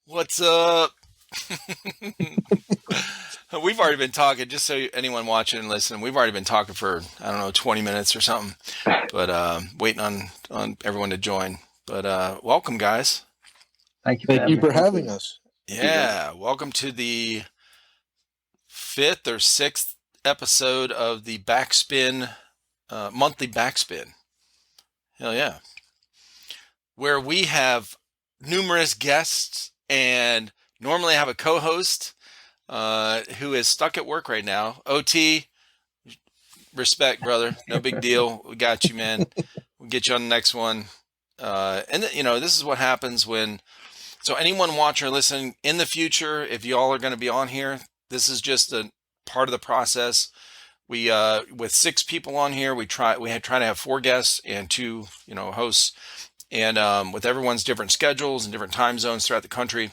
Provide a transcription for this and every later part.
What's up? We've already been talking, just so anyone watching and listening, we've already been talking for, I don't know, 20 minutes or something, but waiting on everyone to join. But welcome, guys. Thank you for Thank you having for us. having us. Yeah, welcome to the fifth or sixth episode of the Backspin, monthly Backspin. Hell yeah. Where we have numerous guests and normally have a co-host who is stuck at work right now. OT, respect, brother. No big deal. We got you, man. We'll get you on the next one. This is what happens when. So anyone watching or listening in the future, if y'all are going to be on here, this is just a part of the process. We with 6 people on here, we try to have 4 guests and 2 hosts, and with everyone's different schedules and different time zones throughout the country,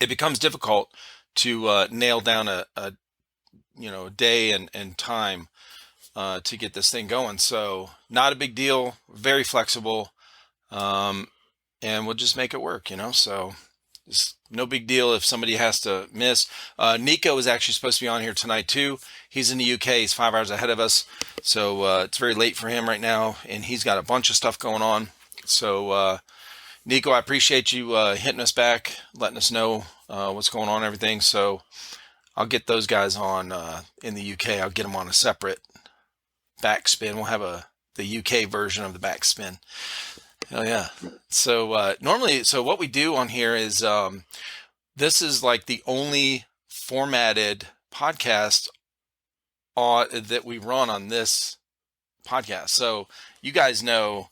it becomes difficult to nail down a day and time to get this thing going. So not a big deal, very flexible, and we'll just make it work, so it's no big deal if somebody has to miss. Nicco is actually supposed to be on here tonight too. He's in the UK. He's 5 hours ahead of us, so it's very late for him right now, and he's got a bunch of stuff going on. So Nicco, I appreciate you hitting us back, letting us know what's going on and everything. So I'll get those guys on in the UK. I'll get them on a separate Backspin. We'll have the UK version of the Backspin. Hell yeah. So normally, what we do on here is this is like the only formatted podcast that we run on this podcast. So you guys know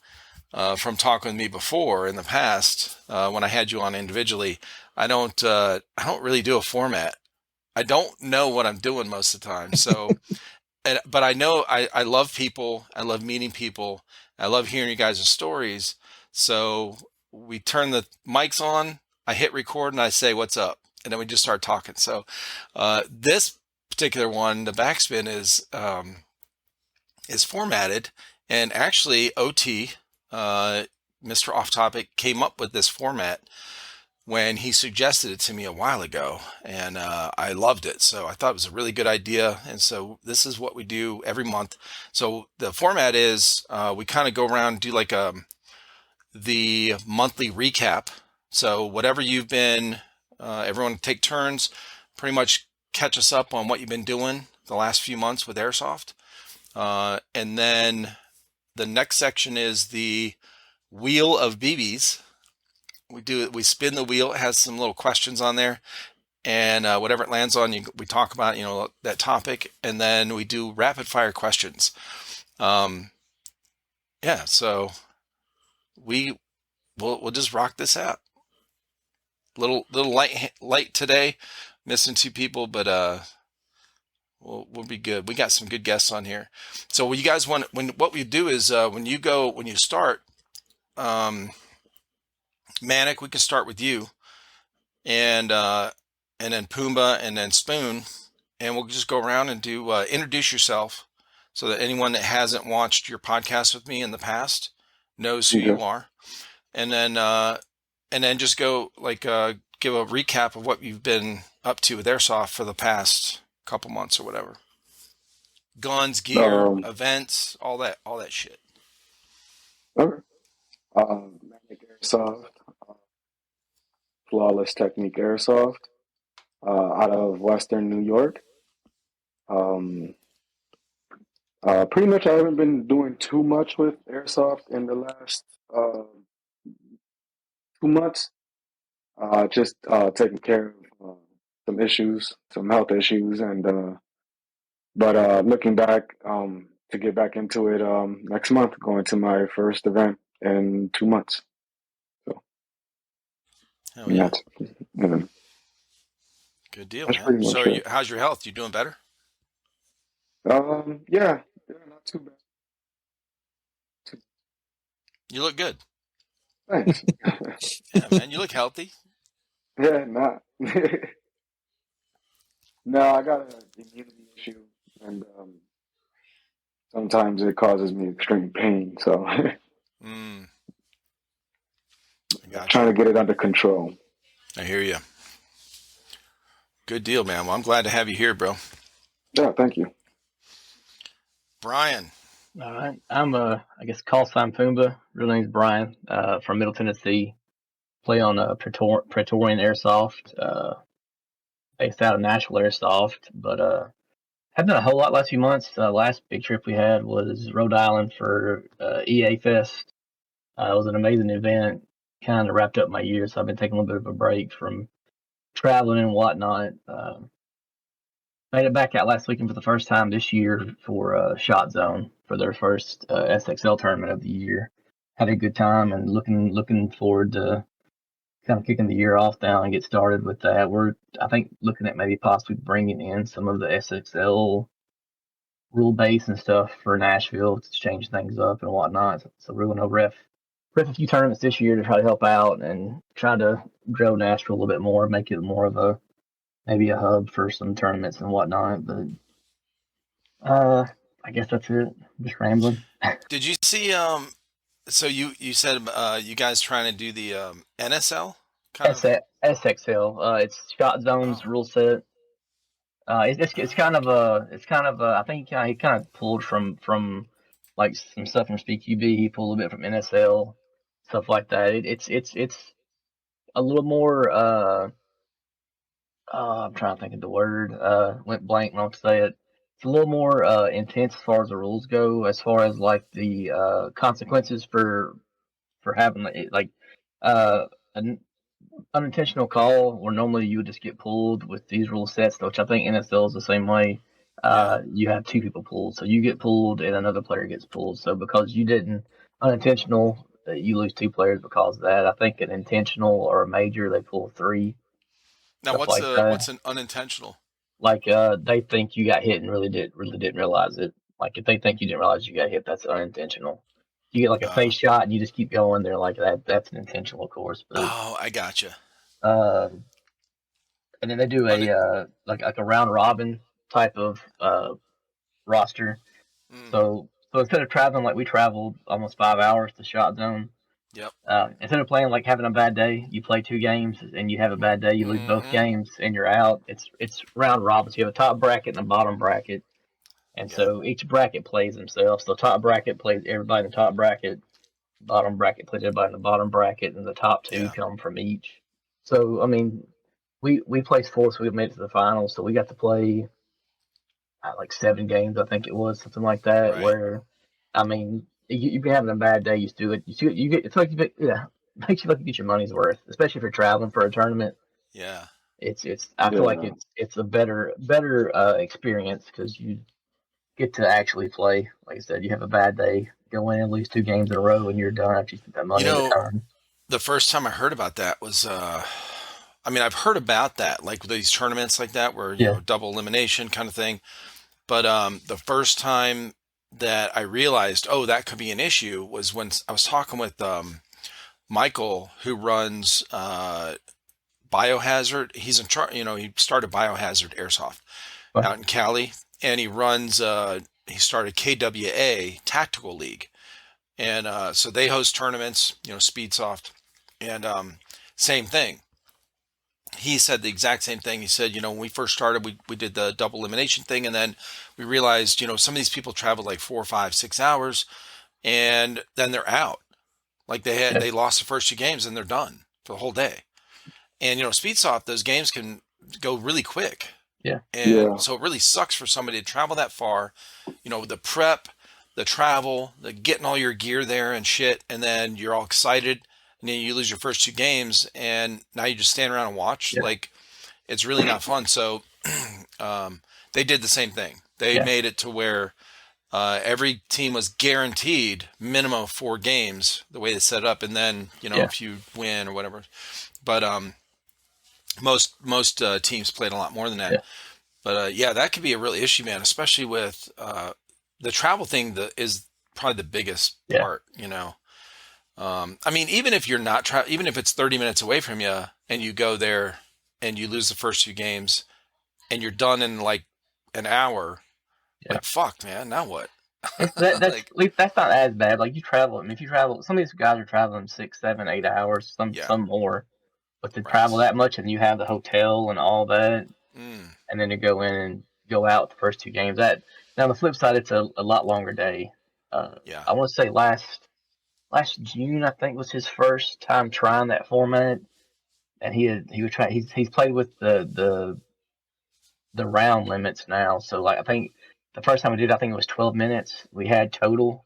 from talking with me before in the past when I had you on individually, I don't really do a format. I don't know what I'm doing most of the time. So, but I know I love people. I love meeting people. I love hearing you guys' stories. So we turn the mics on, I hit record, and I say, "What's up?" And then we just start talking. So this particular one, the Backspin, is formatted, and actually OT, Mr. Off Topic, came up with this format when he suggested it to me a while ago, and I loved it. So I thought it was a really good idea, and so this is what we do every month. So the format is we kind of go around and do like the monthly recap. So whatever you've been, everyone take turns, pretty much catch us up on what you've been doing the last few months with Airsoft. And then the next section is the Wheel of BBs. We spin the wheel. It has some little questions on there, and whatever it lands on, we talk about that topic, and then we do rapid fire questions. So we'll just rock this out. Little light today, missing 2 people, but we'll be good. We got some good guests on here. So what you guys want? What we do is when you start. Manik, we can start with you, and then Pumba, and then Spoon, and we'll just go around and do introduce yourself, so that anyone that hasn't watched your podcast with me in the past knows who you are, and then just go give a recap of what you've been up to with Airsoft for the past couple months or whatever. Guns, gear, events, all that shit. Okay. Manik Airsoft. Flawless Technique Airsoft, out of Western New York. Pretty much I haven't been doing too much with Airsoft in the last 2 months. Just taking care of some issues, some health issues, and but looking back to get back into it next month, going to my first event in 2 months. Hell yeah. Yeah. Good deal, man. So how's your health? You doing better? Yeah, not too bad. You look good. Thanks. Yeah, man, you look healthy. Yeah, not. No, I got an immunity issue, and sometimes it causes me extreme pain, so Gotcha. trying to get it under control. I hear you. Good deal, man. Well, I'm glad to have you here, bro. Yeah, thank you. Brian. All right. I'm I guess call sign Pumba. Real name's Brian. From Middle Tennessee. Play on Praetorian Airsoft. Based out of Nashville Airsoft. But haven't done a whole lot last few months. Last big trip we had was Rhode Island for EA Fest. It was an amazing event. Kind of wrapped up my year, so I've been taking a little bit of a break from traveling and whatnot. Made it back out last weekend for the first time this year for ShotZone for their first SXL tournament of the year. Had a good time and looking forward to kind of kicking the year off now and get started with that. We're I think looking at maybe possibly bringing in some of the SXL rule base and stuff for Nashville to change things up and whatnot. So we're going to ref a few tournaments this year to try to help out and try to grow Nashville a little bit more, make it more of a maybe a hub for some tournaments and whatnot. But I guess that's it. Just rambling. Did you see so you said you guys trying to do the NSL kind of? SXL. It's Shot Zone's Oh. rule set. It's kind of Okay. I think he kind of pulled from like some stuff from SpeakQB. He pulled a bit from NSL, stuff like that. It's a little more. I'm trying to think of the word. Went blank when I say it. It's a little more intense as far as the rules go, as far as like the consequences for having like uh, an unintentional call where normally you would just get pulled with these rule sets, which I think NSL is the same way. Yeah. You have two people pulled, so you get pulled and another player gets pulled. So because you didn't unintentional, you lose two players because of that. I think an intentional or a major, they pull three, Now stuff like that. what's an unintentional? Like they think you got hit and really didn't realize it. Like if they think you didn't realize you got hit, that's unintentional. You get like a Uh face shot and you just keep going. They're like that's an intentional, of course. But oh, I gotcha. uh, and then they do Un a like a round robin type of roster. mm, So instead of traveling like we traveled almost 5 hours to Shot Zone, yep. instead of playing like having a bad day, you play two games and you have a bad day, you lose both Mm-hmm. games and you're out. It's round robin. So you have a top bracket and a bottom bracket, and Yep. so each bracket plays themselves. So top bracket plays everybody in the top bracket, bottom bracket plays everybody in the bottom bracket, and the top two Yeah. come from each. So I mean, we placed fourth, so we made it to the finals. So we got to play like 7 games, I think it was something like that. Right. Where I mean, you've been having a bad day, you do it. You get it's like makes you like you get your money's worth, especially if you're traveling for a tournament. Yeah. It's I feel like Yeah, it's a better experience because you get to actually play. Like I said, you have a bad day, go in and lose 2 games in a row, and you're done after you spent that You money and the know, time. the first time I heard about that was I mean, I've heard about that, like these tournaments like that where, Yeah, double elimination kind of thing. But the first time that I realized, oh, that could be an issue was when I was talking with Michael, who runs Biohazard. He's in charge, he started Biohazard Airsoft but out in Cali, and he runs, he started KWA Tactical League. And so they host tournaments, Speedsoft. And same thing. He said the exact same thing. He said, when we first started, we did the double elimination thing. And then we realized, some of these people traveled like 4, 5, 6 hours and then they're out. Like yeah, they lost the first 2 games and they're done for the whole day. And, Speedsoft, those games can go really quick. yeah, And yeah, so it really sucks for somebody to travel that far, the prep, the travel, the getting all your gear there and shit, and then you're all excited, and then you lose your first 2 games, and now you just stand around and watch. yeah, Like, it's really not fun. So they did the same thing. They yeah, made it to where every team was guaranteed minimum of 4 games, the way they set it up, and then yeah, if you win or whatever. But most teams played a lot more than that. yeah, But yeah, that could be a real issue, man, especially with the travel thing that is probably the biggest yeah, part. I mean, even if you're not even if it's 30 minutes away from you and you go there and you lose the first 2 games and you're done in like an hour, yeah. like fuck, man, now what? It's that that's Like, at least that's not as bad. Like you travel. I mean, if you travel, some of these guys are traveling 6, 7, 8 hours. Some yeah, some more. but to Right. travel that much and you have the hotel and all that, and then to go in and go out the first 2 games. That now on the flip side, it's a lot longer day. Yeah. I want to say last June, I think, was his first time trying that format, and he was trying. He's played with the round limits now. So like I think the first time we did, I think it was 12 minutes we had total.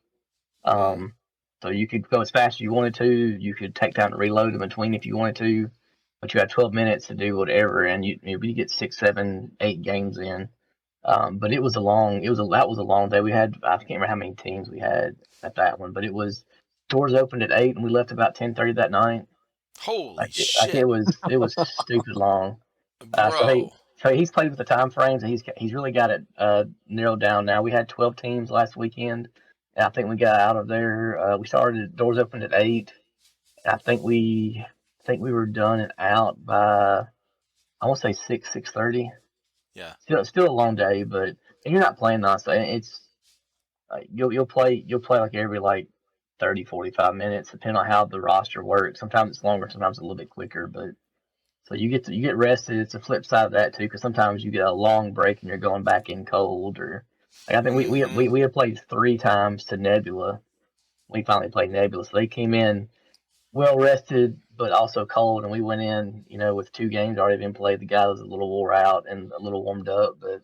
So you could go as fast as you wanted to. You could take time to reload in between if you wanted to, but you had 12 minutes to do whatever, and you get 6, 7, 8 games in. But that was a long day. We had, I can't remember how many teams we had at that one, but it was doors opened at 8 and we left about 10:30 that night. Holy Like shit, it was stupid long. bro. So he's played with the time frames and he's really got it narrowed down now. We had 12 teams last weekend, and I think we got out of there. We started doors opened at 8. And I think we were done and out by, I want to say 6:30. Yeah. Still a long day, but and you're not playing nonstop. It's you'll play like every like 30, 45 minutes, depending on how the roster works. Sometimes it's longer, sometimes a little bit quicker, but so you get rested. It's a flip side of that too, because sometimes you get a long break and you're going back in cold. Or like I think we had played 3 times to Nebula. We finally played Nebula, so they came in well rested but also cold, and we went in, with 2 games already been played. The guy was a little wore out and a little warmed up, but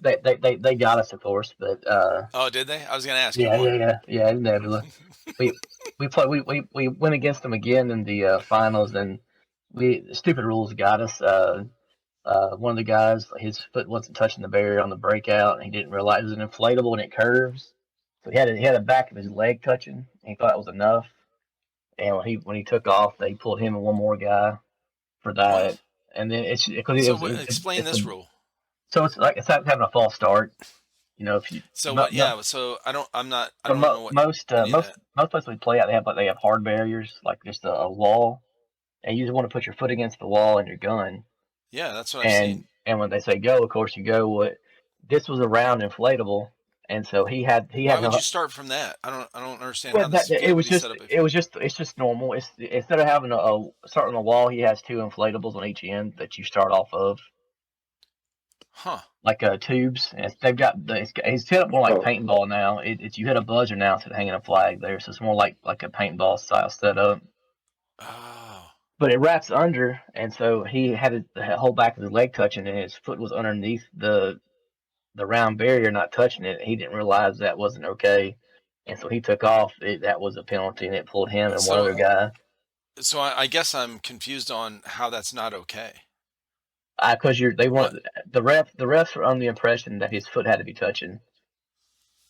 they got us, of course. But Oh, did they? I was gonna ask you more. yeah, Nebula. We went against them again in the finals, and stupid rules got us. One of the guys, his foot wasn't touching the barrier on the breakout, and he didn't realize it was an inflatable and it curves. So he had the back of his leg touching, and he thought it was enough. And when he took off, they pulled him and one more guy for What? that. And then it's because Explain this rule. So it's like having a false start. If you So what? Yeah. So I don't know what most any of that. most places we play at, they have hard barriers, like just a wall, and you just want to put your foot against the wall and your gun. Yeah, that's what I've seen. And when they say go, of course you go. This was a round inflatable, and so Why would you start from that? I don't understand how this field would be set up. It's just normal. It's instead of having a starting a wall, he has 2 inflatables on each end that you start off of. Huh. Like tubes, and they've got it's set up more like paintball now. It's you hit a buzzer now instead of hanging a flag there, so it's more like a paintball style setup. Oh. But it wraps under, and so he had the whole back of his leg touching, and his foot was underneath the round barrier, not touching it. He didn't realize that wasn't okay, and so he took off. That was a penalty, and it pulled him and one other guy. So I guess I'm confused on how that's not okay. Because the refs were under the impression that his foot had to be touching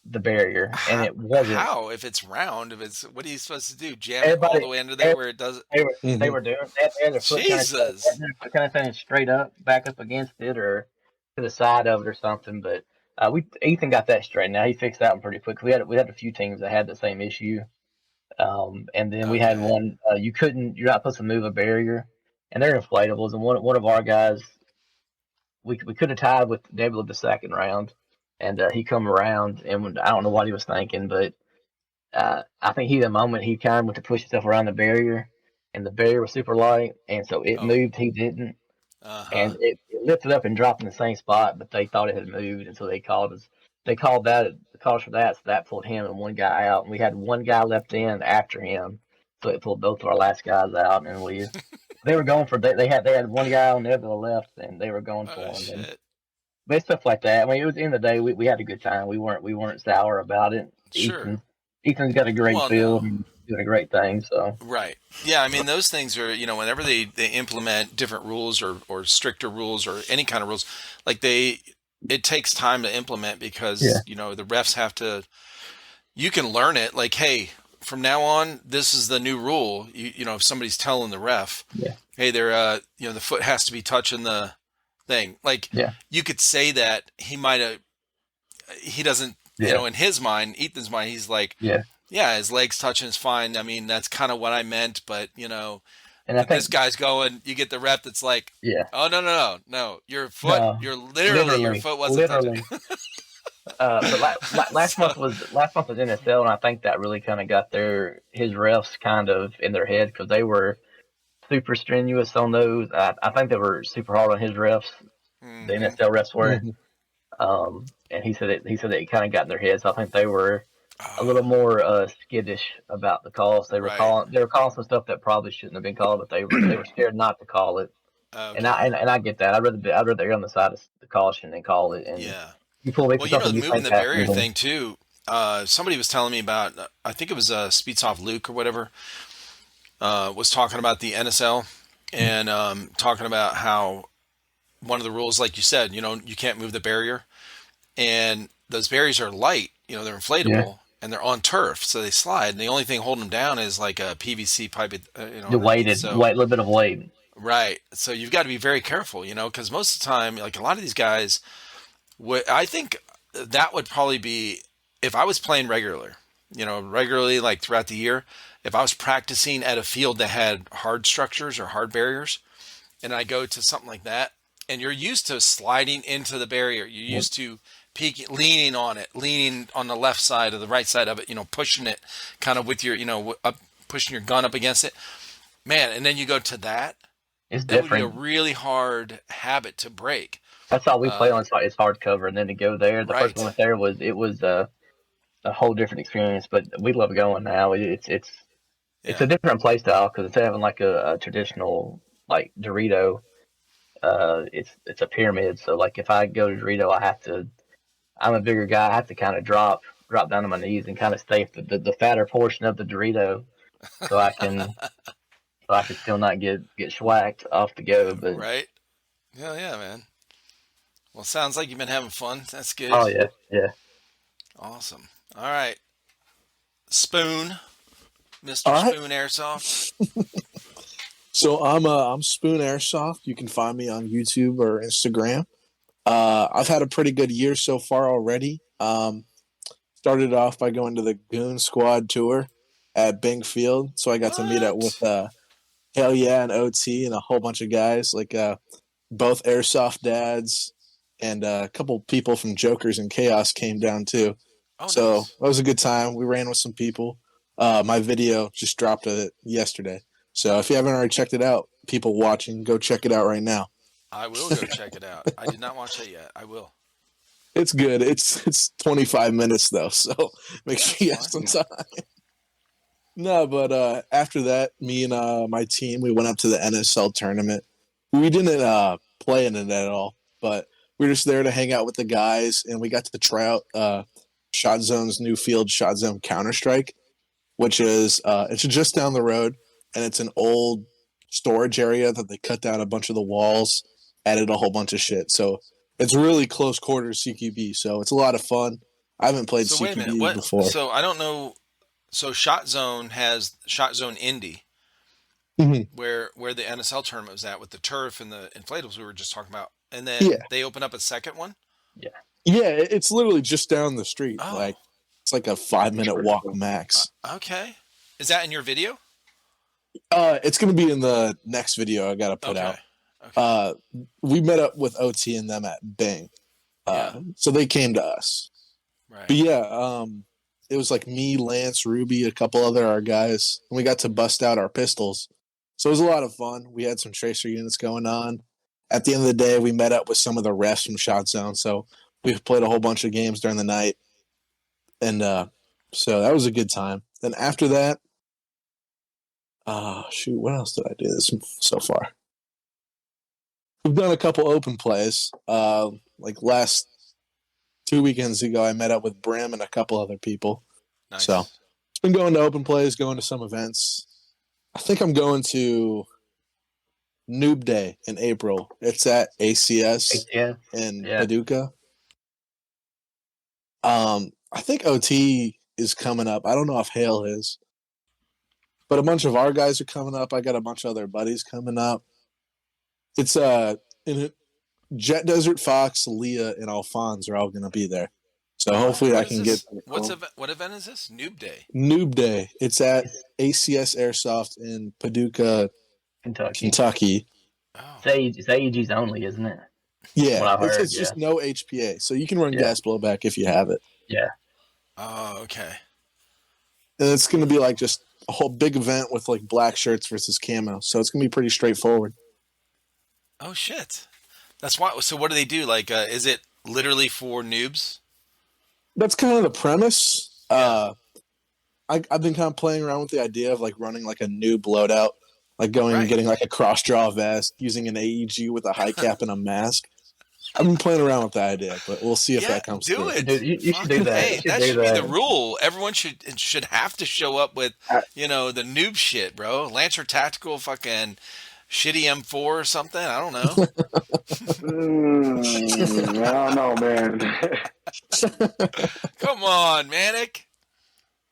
the barrier, and it wasn't. How? If it's round, what are you supposed to do? Jam it all the way under there where it doesn't? They were doing. They had their foot kind of standing straight up, back up against it, or to the side of it, or something. But Ethan got that straightened out. He fixed that one pretty quick. We had a few teams that had the same issue, and then we had one. You're not supposed to move a barrier, and they're inflatables. And one of our guys, we could have tied with Nebula the second round, and he come around, and I don't know what he was thinking, but I think the moment he kind of went to push himself around the barrier, and the barrier was super light, and so it moved. He didn't, and it lifted up and dropped in the same spot, but they thought it had moved, and so they called us. They called for that, so that pulled him and one guy out, and we had one guy left in after him, so it pulled both of our last guys out, and they were going for they had one guy on Nebula left, and they were going for him. But stuff like that. I mean, it was the end of the day. We had a good time. We weren't sour about it. Sure. Ethan's got a great field and doing a great thing. So right. Yeah. I mean, those things are whenever they implement different rules or stricter rules or any kind of rules, like it takes time to implement because the refs have to. You can learn it. Like, hey, from now on, this is the new rule. If somebody's telling the ref, hey, they're the foot has to be touching the thing. Like, you could say that he doesn't, in his mind, Ethan's mind, he's like, his legs touching is fine. I mean, that's kind of what I meant, but and I think this guy's going, you get the rep that's like, oh, no, your foot, your foot wasn't touching. But last month was NSL, and I think that really kind of got his refs kind of in their head because they were super strenuous on those. I think they were super hard on his refs. The Mm-hmm. NSL refs were. Mhm. And he said that it kind of got in their heads. I think they were a little Oh, more skittish about the calls. They were right. calling some stuff that probably shouldn't have been called, but they were scared not to call it. And Okay. I get that. I'd rather err on the side of the caution than call it. And Yeah. you pull away Well, from you know, something you moving think the barrier happens. thing too. Somebody was telling me about. I think it was Speedsoft Luke or whatever. Was talking about the NSL and talking about how one of the rules, like you said, you can't move the barrier, and those barriers are light. They're inflatable and they're on turf, so they slide. And the only thing holding them down is like a PVC pipe. The Underneath. weighted, So a little bit of weight. right. So you've got to be very careful, because most of the time, like a lot of these guys, I think that would probably be if I was playing regularly like throughout the year. If I was practicing at a field that had hard structures or hard barriers, and I go to something like that, and you're used to sliding into the barrier, you're used to peeking, leaning on it, leaning on the left side or the right side of it, pushing it kind of with your, up, pushing your gun up against it, man. And then you go to that. It's That would be a different. really hard habit to break. That's all we play on. It's hardcover, and then to go there, the first Right. one there was a whole different experience. But we love going now. It's Yeah. a different play style because instead of having like a traditional like Dorito, it's a pyramid. So like if I go to Dorito, I'm a bigger guy. I have to kind of drop down on my knees and kind of stay the fatter portion of the Dorito, so I can still not get schwacked off the go. But Right. Yeah, man. Well, sounds like you've been having fun. That's good. oh yeah. Awesome. All right. Spoon. Mr. All right. Spoon Airsoft. So I'm Spoon Airsoft. You can find me on YouTube or Instagram. I've had a pretty good year so far already. Started off by going to the Goon Squad tour at Bing Field, so I got to meet up with Hell Yeah and OT and a whole bunch of guys like both Airsoft dads and a couple people from Jokers and Chaos came down too. Oh, So nice. that was a good time. We ran with some people. My video just dropped it yesterday. So if you haven't already checked it out, people watching, go check it out right now. I will go check it out. I did not watch it yet. I will. It's good. It's 25 minutes though, so make sure you have some time. No, but after that, me and my team, we went up to the NSL tournament. We didn't play in it at all, but we were just there to hang out with the guys, and we got to try out ShotZone's new field, ShotZone Counter-Strike, which is it's just down the road, and it's an old storage area that they cut down a bunch of the walls, added a whole bunch of shit. So it's really close quarters CQB, so it's a lot of fun. I haven't played So wait a minute. CQB before. So I don't know. So ShotZone has ShotZone Indy, Mm-hmm. where the NSL tournament was at with the turf and the inflatables we were just talking about, and then they open up a second one. Yeah, it's literally just down the street. Oh. Like it's like a 5-minute walk max. Okay. Is that in your video? It's gonna be in the next video I gotta put out. Okay. We met up with OT and them at Bing. So they came to us. Right. But yeah, it was like me, Lance, Ruby, a couple other our guys, and we got to bust out our pistols. So it was a lot of fun. We had some tracer units going on. At the end of the day, we met up with some of the refs from ShotZone, so we played a whole bunch of games during the night. And so that was a good time. Then after that, what else did I do this so far? We've done a couple open plays. Like last 2 weekends ago, I met up with Brim and a couple other people. Nice. So it's been going to open plays, going to some events. I think I'm going to Noob Day in April. It's at ACS in Paducah. I think OT is coming up. I don't know if Hale is. But a bunch of our guys are coming up. I got a bunch of other buddies coming up. It's in Jet Desert Fox, Leah, and Alphonse are all going to be there. So hopefully I can get. What event is this? Noob Day. Noob Day. It's at ACS Airsoft in Paducah, Kentucky. Oh. It's AEGs only, isn't it? Yeah, it's just no HPA, so you can run gas blowback if you have it. Yeah. Oh, okay. And it's going to be like just a whole big event with like black shirts versus camo. So it's gonna be pretty straightforward. Oh shit. That's why. So what do they do? Like, is it literally for noobs? That's kind of the premise. Yeah. I've been kind of playing around with the idea of like running like a noob loadout, like going and Right. getting like a cross draw vest, using an AEG with a high cap and a mask. I've been playing around with the idea, but we'll see if that comes do through. it. Dude, you should do that. Hey, You should that do should be that. the rule. Everyone should have to show up with, I- the noob shit, bro. Lancer Tactical, fucking shitty M4 or something. I don't know. I don't know, man. Come on, Manik.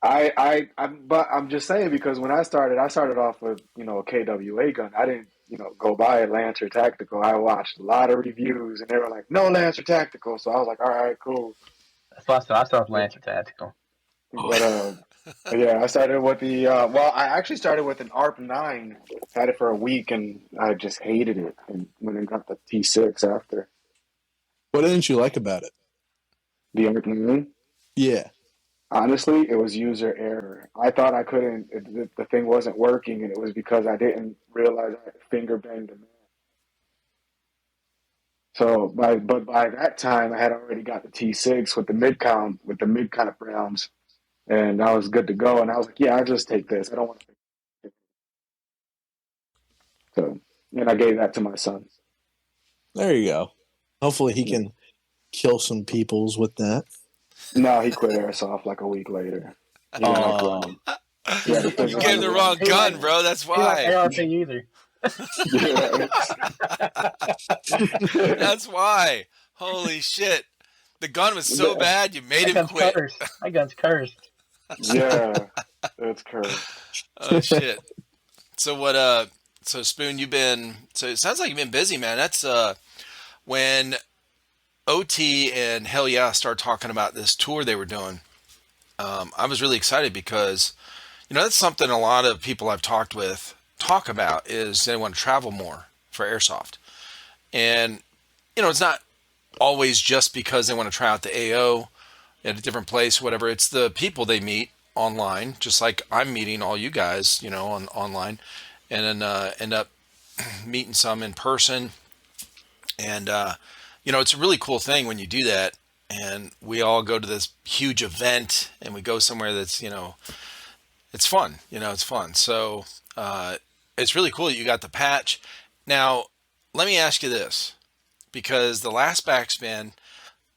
But I'm just saying because when I started off with a KWA gun. I didn't go buy a Lancer Tactical. I watched a lot of reviews and they were like, no Lancer Tactical. So I was like, all right, cool. That's why I started with Lancer Tactical. But yeah, I started with the I actually started with an ARP-9. Had it for a week and I just hated it. And when I got the T6 after What didn't you like about it? the ARP-9. Yeah. Honestly, it was user error. I thought I couldn't, the thing wasn't working, and it was because I didn't realize I had finger banged the man. So, but by that time, I had already got the T6 with the mid count rounds, and I was good to go. And I was like, yeah, I'll just take this. I don't want to. So, and I gave that to my son. There you go. Hopefully he can kill some peoples with that. No, he quit airsoft like a week later. He went up wrong. Yeah, You gave the wrong gun, bro. That's He like why. ARP either. Yeah. That's why. Holy shit. The gun was so bad you made him quit. My gun's cursed. Yeah, it's cursed. Oh shit. So what so Spoon, so it sounds like you've been busy, man. That's when OT and Hell Yeah started talking about this tour they were doing. I was really excited because that's something a lot of people I've talked with talk about is they want to travel more for airsoft. And it's not always just because they want to try out the AO at a different place, whatever. It's the people they meet online, just like I'm meeting all you guys, online, and then end up meeting some in person. And it's a really cool thing when you do that. And we all go to this huge event, and we go somewhere that's it's fun. It's fun. So it's really cool that you got the patch. Now, let me ask you this, because the last Backspin,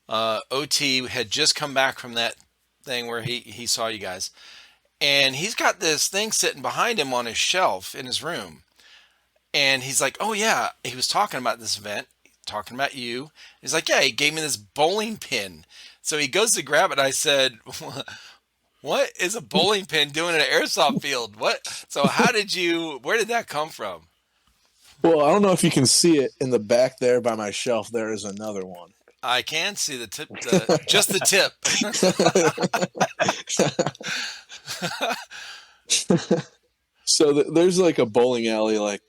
OT had just come back from that thing where he saw you guys, and he's got this thing sitting behind him on his shelf in his room, and he's like, oh yeah, he was talking about this event, talking about you. He's like, yeah, he gave me this bowling pin. So he goes to grab it. I said, what is a bowling pin doing in an airsoft field? What? So where did that come from? Well, I don't know if you can see it in the back there by my shelf. There is another one. I can see the tip, just the tip. So there's like a bowling alley like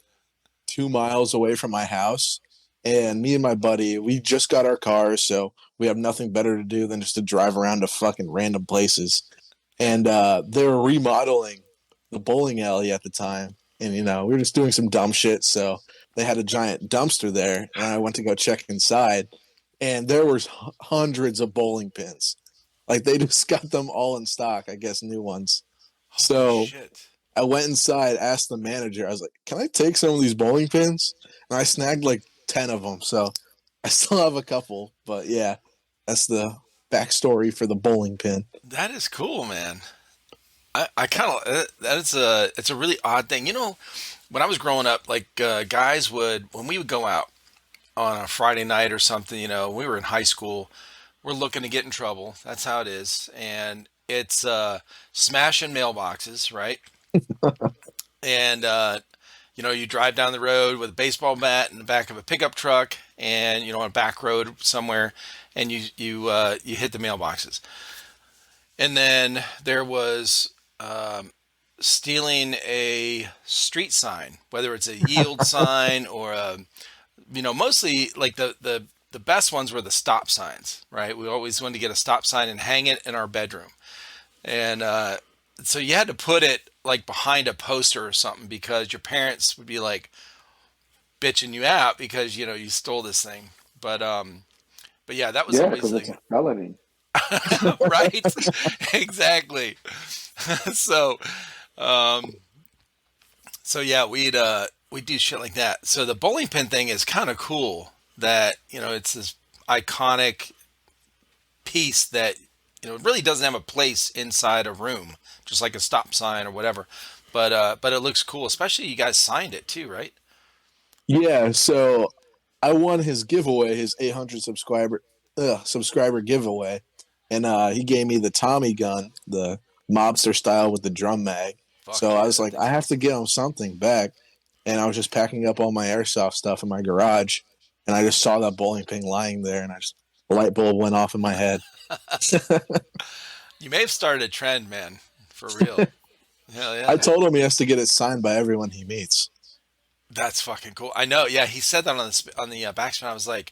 2 miles away from my house. And me and my buddy, we just got our cars, so we have nothing better to do than just to drive around to fucking random places. And they were remodeling the bowling alley at the time. And, we were just doing some dumb shit. So they had a giant dumpster there. And I went to go check inside. And there was hundreds of bowling pins. Like, they just got them all in stock, I guess, new ones. Holy shit. I went inside, asked the manager. I was like, can I take some of these bowling pins? And I snagged like 10 of them. So I still have a couple. But, yeah, that's the backstory for the bowling pin. That is cool, man. I kind of it's a really odd thing. When I was growing up, like guys when we would go out on a Friday night or something, we were in high school, we're looking to get in trouble. That's how it is. And it's smashing mailboxes, right? And you drive down the road with a baseball bat in the back of a pickup truck, and on a back road somewhere, and you hit the mailboxes. And then there was stealing a street sign, whether it's a yield sign or mostly like the best ones were the stop signs, right? We always wanted to get a stop sign and hang it in our bedroom. And so you had to put it like behind a poster or something because your parents would be like bitching you out because you stole this thing. But yeah, that was Yeah, always because it's the a felony. right. Exactly. So um so yeah, we'd do shit like that. So the bowling pin thing is kind of cool that it's this iconic piece that really doesn't have a place inside a room, just like a stop sign or whatever. But it looks cool, especially you guys signed it too, right? Yeah, so I won his giveaway, his 800 subscriber giveaway, and he gave me the Tommy gun, the mobster style with the drum mag. Fuck So I yeah, was that like, thing's I have to awesome. give him something back, and I was just packing up all my airsoft stuff in my garage, and I just saw that bowling pin lying there, and a light bulb went off in my head. You may have started a trend, man, for real. Hell I yeah. told him he has to get it signed by everyone he meets. That's fucking cool. I know. Yeah, he said that on the Backspin. I was like,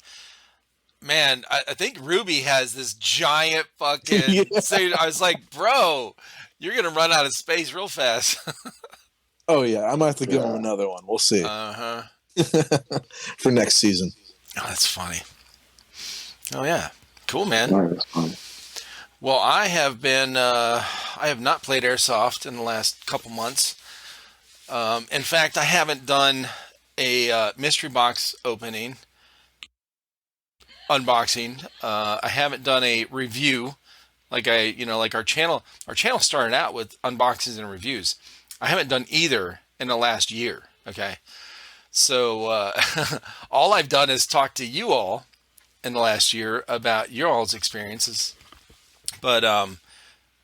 man, I think Ruby has this giant Yeah. fucking. So I was like, bro, you're gonna run out of space real fast. Oh yeah, I might have to give him Yeah, another one. We'll see Uh-huh. for next season. Oh, that's funny. Oh yeah, cool, man. no, it's fun. Well, I have not played airsoft in the last couple months. In fact, I haven't done a mystery box unboxing. I haven't done a review like our channel. Our channel started out with unboxings and reviews. I haven't done either in the last year. Okay, so all I've done is talk to you all in the last year about your all's experiences. But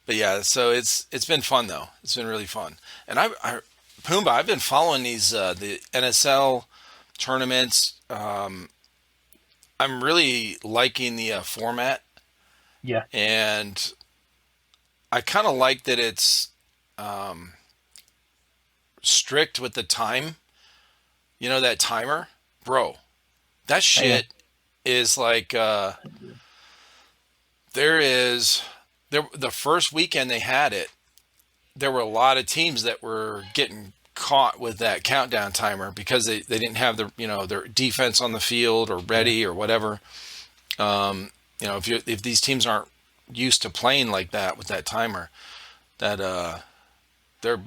yeah, so it's been fun though. It's been really fun. And Pumba, I've been following these the NSL tournaments. I'm really liking the format, Yeah. and I kind of like that it's um, strict with the time. That timer, bro. That Yeah. shit is like there is there the first weekend they had it. There were a lot of teams that were getting caught with that countdown timer because they didn't have their defense on the field or ready or whatever. If these teams aren't used to playing like that with that timer, that they're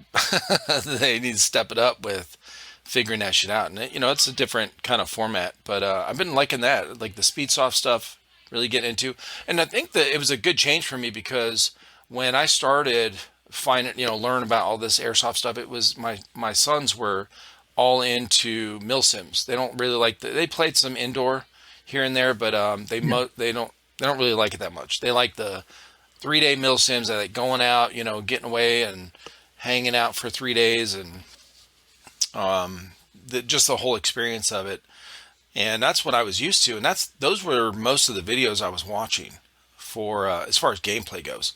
they need to step it up with figuring that shit out. And it's a different kind of format, but I've been liking that, like the speed soft stuff, really getting into. And I think that it was a good change for me because when I started learn about all this airsoft stuff, it was my sons were all into mil sims. They don't really they played some indoor here and there, but they don't really like it that much. They like the 3-day mil sims, that like going out, getting away and hanging out for 3 days, and just the whole experience of it. And that's what I was used to, and those were most of the videos I was watching for as far as gameplay goes.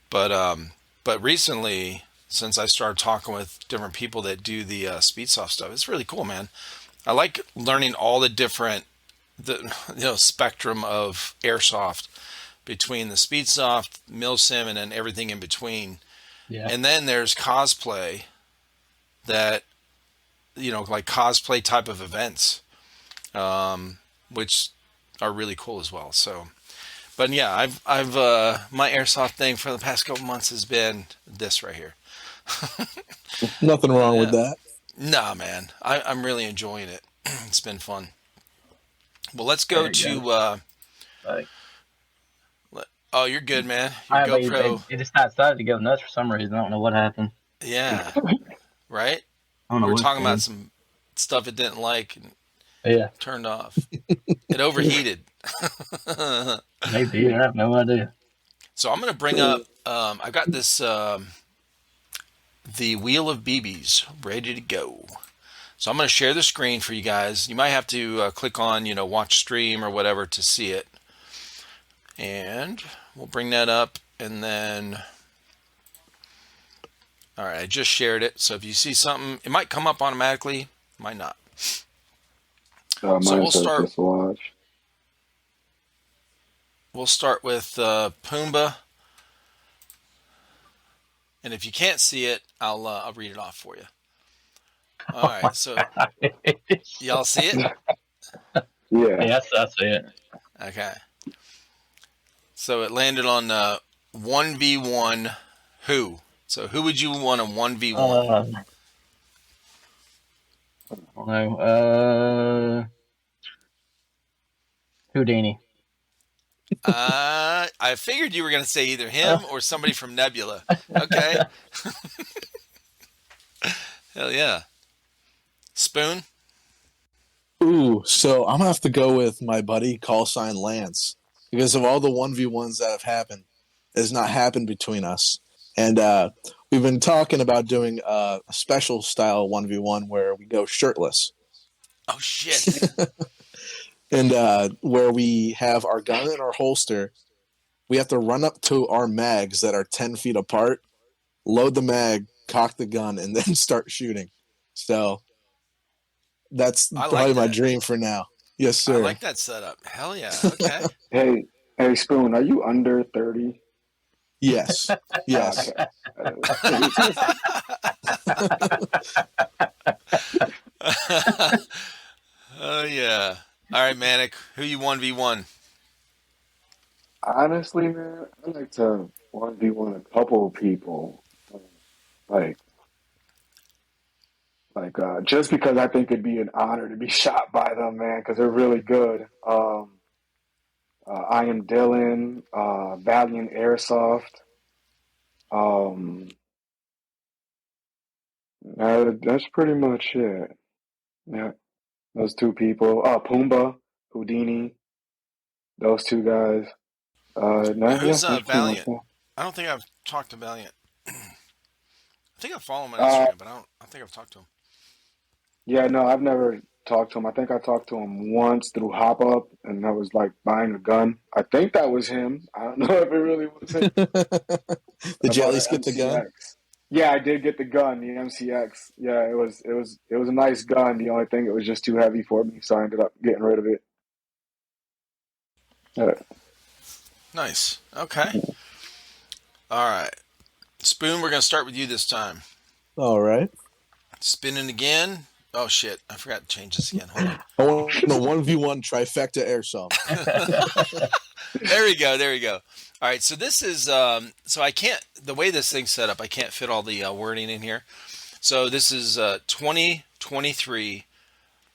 But recently, since I started talking with different people that do the Speedsoft stuff, it's really cool, man. I like learning all the different spectrum of airsoft between the Speedsoft, Milsim, and then everything in between. Yeah. And then there's cosplay that like cosplay type of events, which are really cool as well. So. But yeah, I've my airsoft thing for the past couple months has been this right here. Nothing wrong with Yeah. that. Nah, man, I'm really enjoying it. It's been fun. Well, let's go There you to. Like, Oh, you're good, man. Your GoPro. it just decided to go nuts for some reason. I don't know what happened. Yeah, right. I don't We know were what's talking going about some stuff it didn't like and Yeah, turned off. It overheated. maybe. I have no idea. So I'm gonna bring up. I got this. The Wheel of BBs ready to go. So I'm going to share the screen for you guys. You might have to click on, watch stream or whatever to see it. And we'll bring that up, and then, all right, I just shared it. So if you see something, it might come up automatically, it might not. So Mine we'll says start. just watch. We'll start with Pumba, And if you can't see it, I'll read it off for you. All right, so y'all see it? Yeah. Yes, I see it. Okay. So it landed on 1v1 who? So who would you want a 1v1? I don't know. Houdini. I figured you were going to say either him or somebody from Nebula. Okay. Hell yeah. Spoon? Ooh, so I'm gonna have to go with my buddy call sign Lance because of all the 1v1s that have happened. It has not happened between us, and we've been talking about doing a special style 1v1 where we go shirtless Oh, shit. and where we have our gun in our holster. We have to run up to our mags that are 10 feet apart, load the mag, cock the gun, and then start shooting. So that's I probably like my that. dream for now. Yes, I sir. like that setup. Hell yeah. Okay. Hey, Spoon, are you under 30? Yes. Yes. Okay. Oh, yeah. All right, Manik. Who you 1v1? Honestly, man, I like to 1v1 a couple of people. Like, just because I think it'd be an honor to be shot by them, man, because they're really good. IamDylan, Valiant Airsoft. That's pretty much it. Yeah, those two people. Pumba, Houdini, those two guys. No, yeah, Who's that's pretty much Valiant? it. I don't think I've talked to Valiant. I think I follow him on Uh, Instagram, but I think I've talked to him. yeah, no, I've never talked to him. I think I talked to him once through Hop Up, and that was like buying a gun. I think that was him. I don't know if it really was him. Did I you at bought least an get the gun? MCX. Yeah, I did get the gun, the MCX. Yeah, it was a nice gun. The only thing, it was just too heavy for me, so I ended up getting rid of it. Uh, Nice. Okay. All right. Spoon, we're going to start with you this time. All right. Spinning again. Oh, shit. I forgot to change this again. Hold on. I want a 1v1 trifecta airsoft. There we go. There we go. All right. So this is, so I can't, the way this thing's set up, I can't fit all the wording in here. So this is 2023.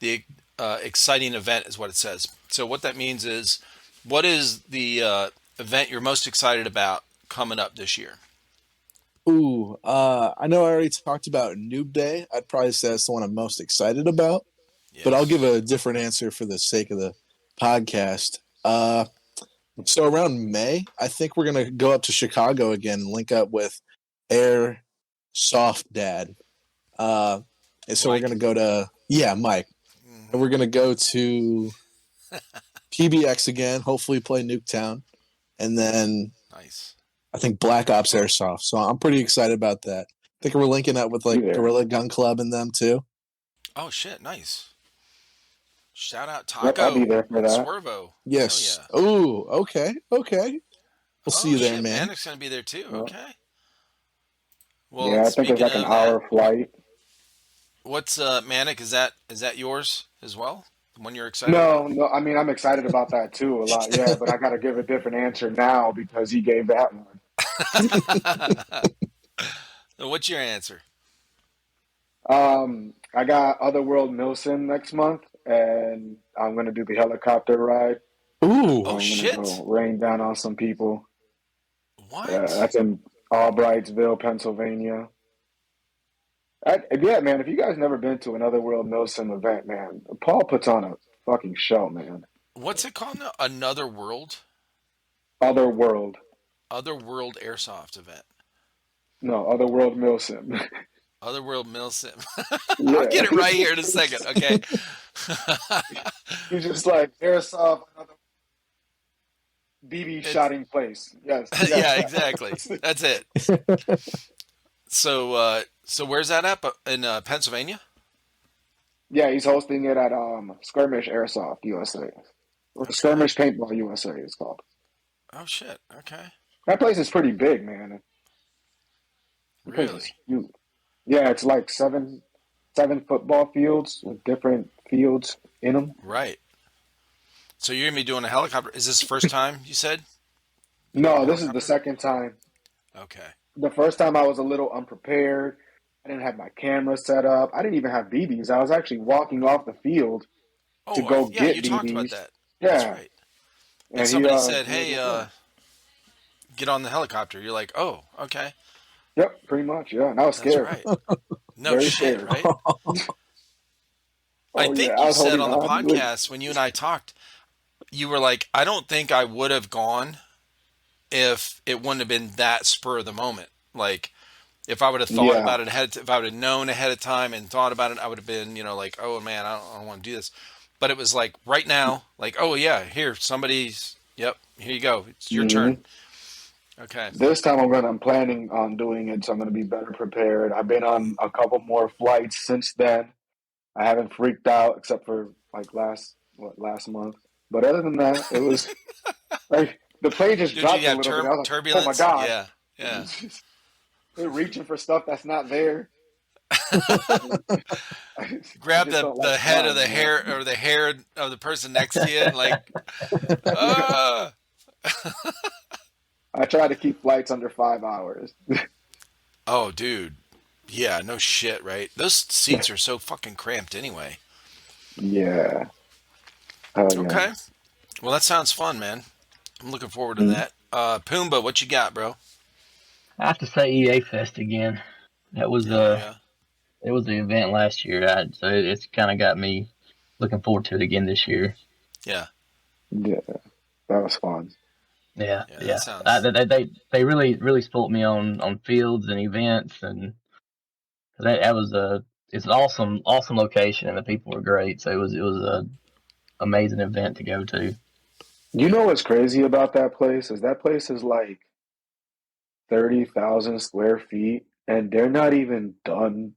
The exciting event is what it says. So what that means is, what is the event you're most excited about coming up this year? Ooh, I know I already talked about Noob Day. I'd probably say that's the one I'm most excited about, but I'll give a different answer for the sake of the podcast. So around May, I think we're going to go up to Chicago again and link up with Air Soft Dad. And so Mike? we're going to go to, Mike. And we're going to go to PBX again, hopefully play Nuketown. And then Nice. I think Black Ops Airsoft. So I'm pretty excited about that. I think we're linking up with like Yeah. Gorilla Gun Club and them too. Oh shit, nice. Shout out Yep, Taco I'll be there for and that. Swervo. Yes. Hell Ooh, okay. We'll see you there, shit, man. Manik's gonna be there too. Yeah. Okay. Well, Yeah, I think it's speaking like an of that, hour flight. what's Manik? Is that yours as well? The one you're excited No, I mean, I'm excited about that too a lot, yeah, but I got to give a different answer now because he gave that one. about? So what's your answer? I got Otherworld Milsim next month, and I'm going to do the helicopter ride. Ooh. Oh I'm shit! going to go rain down on some people. What? That's in Albrightsville, Pennsylvania. Yeah, man, if you guys never been to an Otherworld Milsim event, man, Paul puts on a fucking show, man. What's it called now? Another World? Otherworld. Otherworld Airsoft event. No, Otherworld Milsim. Otherworld Milsim. Yeah. I'll get it right here in a second. Okay. He's just like airsoft, another BB shotting place. Yes. Yeah, exactly. That's it. So where's that at? In Pennsylvania? Yeah, he's hosting it at Skirmish Airsoft USA. Or Skirmish Paintball USA, it's called. Oh shit. Okay. That place is pretty big, man. The place Really? is huge. Yeah, it's like seven football fields with different fields in them. Right. So you're gonna be doing a helicopter. Is this the first time you said you're doing a No, this is the helicopter? second time. Okay. The first time I was a little unprepared. I didn't have my camera set up. I didn't even have BBs. I was actually walking off the field to Oh, go yeah, you get talked about BBs. that. That's Yeah, right. And and somebody said, he was "Hey, like, "Yeah, get on the helicopter." You're like, "Oh, okay, yep, pretty much, yeah." And I was that's scared, right." No very shit, scared. right? I Oh yeah, think I you was said holding on the on. Like, podcast when you and I talked, you were like, "I don't think I would have gone if it wouldn't have been that spur of the moment. Like, if I would have thought yeah, about it if I would have known ahead of time and thought about it, I would have been, like, oh man, I don't want to do this. But it was like right now, like, oh yeah, here, yep, here you go. It's your turn. hmm Okay. This time I'm planning on doing it, so I'm gonna be better prepared. I've been on a couple more flights since then. I haven't freaked out except for like last month. But other than that, it was like the plane just Did you dropped a have little bit. I was like, oh my turbulence? god. Yeah. Yeah. They're reaching for stuff that's not there. I Grab just don't like the head of flying, the man. hair or the hair of the person next to you and like, ah. I try to keep flights under 5 hours. Oh, dude. Yeah, no shit, right? Those seats are so fucking cramped anyway. Yeah. Oh yeah. Okay. Well, that sounds fun, man. I'm looking forward to Mhm. that. Pumba, what you got, bro? I have to say EA Fest again. That was Hell yeah. it was the event last year, so it's kind of got me looking forward to it again this year. Yeah. Yeah. That was fun. Yeah, Yeah, that yeah. sounds. They really spoiled me on fields and events, and that was it's an awesome location, and the people were great. So it was a amazing event to go to. You know what's crazy about that place is like 30,000 square feet and they're not even done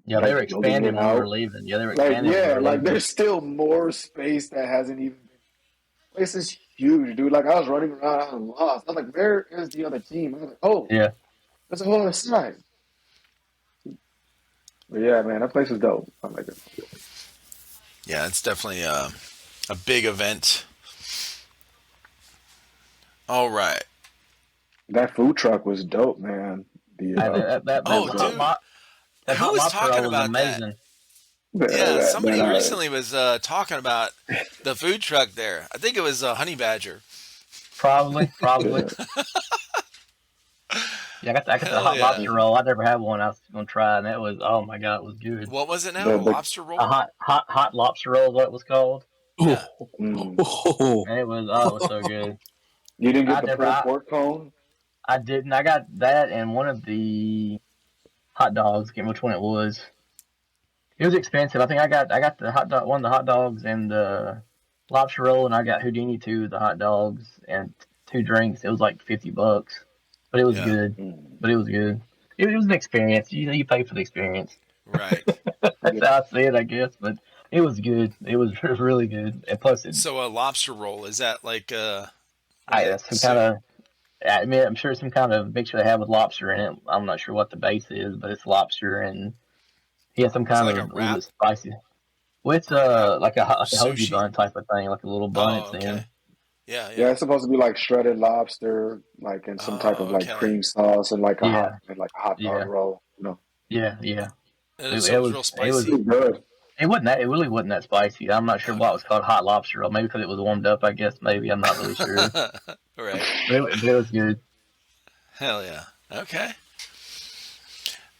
Yeah, they were like building it expanding when we were out. leaving. Yeah, they were Like, expanding when we yeah, were like leaving. there's still more space that hasn't even been. Place is huge, dude. Like I was running around, I was lost. I was like, where is the other team? I was like, oh, Yeah, there's a whole other side. But yeah, man, that place is dope. I like it. Yeah, it's definitely a big event. All right. That food truck was dope, man. The Oh, the dude, that who hot was lobster talking roll was about that? amazing. Yeah, that somebody that recently was talking about the food truck there. I think it was Honey Badger. Probably. yeah. Yeah, I got the Hell hot yeah. lobster roll. I never had one. I was gonna try, and that was, oh my god, it was good. What was it now? The A the lobster A roll? hot lobster roll is what it was called, Yeah. mm. and it was so good. You didn't get I the never pulled pork cone? I didn't. I got that and one of the hot dogs. I can't remember which one it was. It was expensive. I think I got the hot dog, one of the hot dogs and the lobster roll, and I got Houdini two, the hot dogs and two drinks. It was like $50, but it was Yeah. good. Mm. But it was good. It was an experience. You know, you pay for the experience. Right. That's Yeah. how I see it, I guess. But it was good. It was really good. And plus, So a lobster roll, is that like what is that? some kind So, of. I mean, I'm sure it's some kind of mixture they have with lobster in it. I'm not sure what the base is, but it's lobster and he has some is it kind like a of a little wrap? bit spicy. Well, it's Like a like a hoagie sushi? bun type of thing, like a little bun Oh, it's okay. in. Yeah, Yeah, yeah. it's supposed to be like shredded lobster, like in some type Oh, of like okay. cream sauce and like Yeah, a hot dog yeah, roll. You know, yeah. So it was real It was spicy. it's good. it wasn't that it really wasn't that spicy. I'm not sure why it Okay. was called hot lobster roll. Maybe because it was warmed up. I guess maybe I'm not really sure, Right. but it was good. Hell yeah. Okay.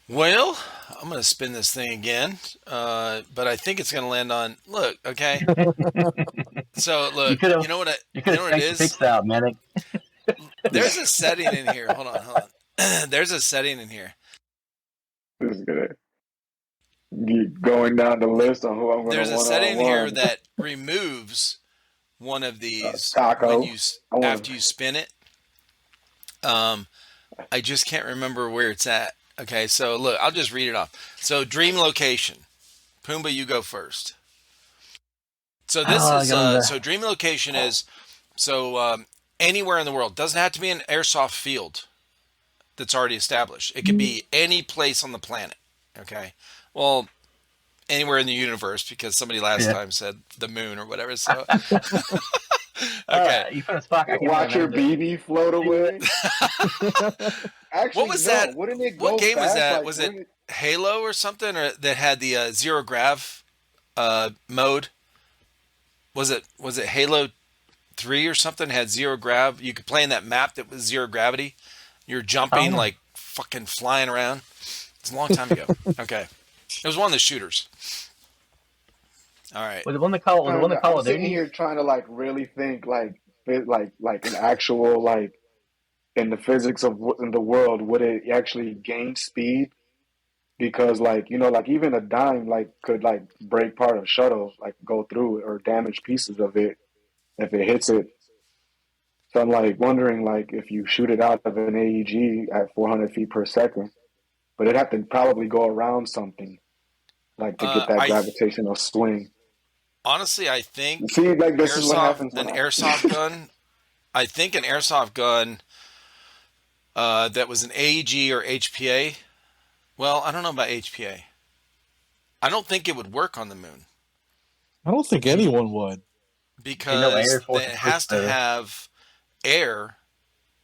Well, I'm going to spin this thing again, but I think it's going to land on. Look, okay. So you look, could have you you could know have what it spanked the is. picks out, Manik. There's a setting in here. Hold on, hold on. There's a setting in here. This is good. Going down the list on who I'm going to There's a one setting on in here one. that removes one of these when Taco. I want after you spin it. Um, I just can't remember where it's at. Okay, so look, I'll just read it off. So dream location. Pumbaa, you go first. So this Oh, I is got on the. so dream location is so anywhere in the world. Doesn't have to be an airsoft field. that's already established. It could be any place on the planet. Okay. Well, anywhere in the universe, because somebody last time said the moon or whatever. So, okay. You put a spot. Watch your BB float away. Actually, what was that? Wouldn't it what go game was fast? that? Like, Was it Halo or something, or that had the zero grav mode? Was it Halo 3 or something? Had zero grav. You could play in that map that was zero gravity. You're jumping like fucking flying around. It's a long time ago. Okay, it was one of the shooters. All right. Was it one of Call of Duty? Sitting here trying to like really think like an actual like in the physics of in the world, would it actually gain speed? Because like like even a dime like could like break part of a shuttle, like go through it or damage pieces of it if it hits it. So I'm like wondering like if you shoot it out of an AEG at 400 feet per second, but it'd have to probably go around something like to get that gravitational swing. Honestly, I think see like this is what happens an airsoft gun. I think an airsoft gun that was an AEG or HPA. Well, I don't know about HPA. I don't think it would work on the moon. I don't think anyone would. Because it has to have air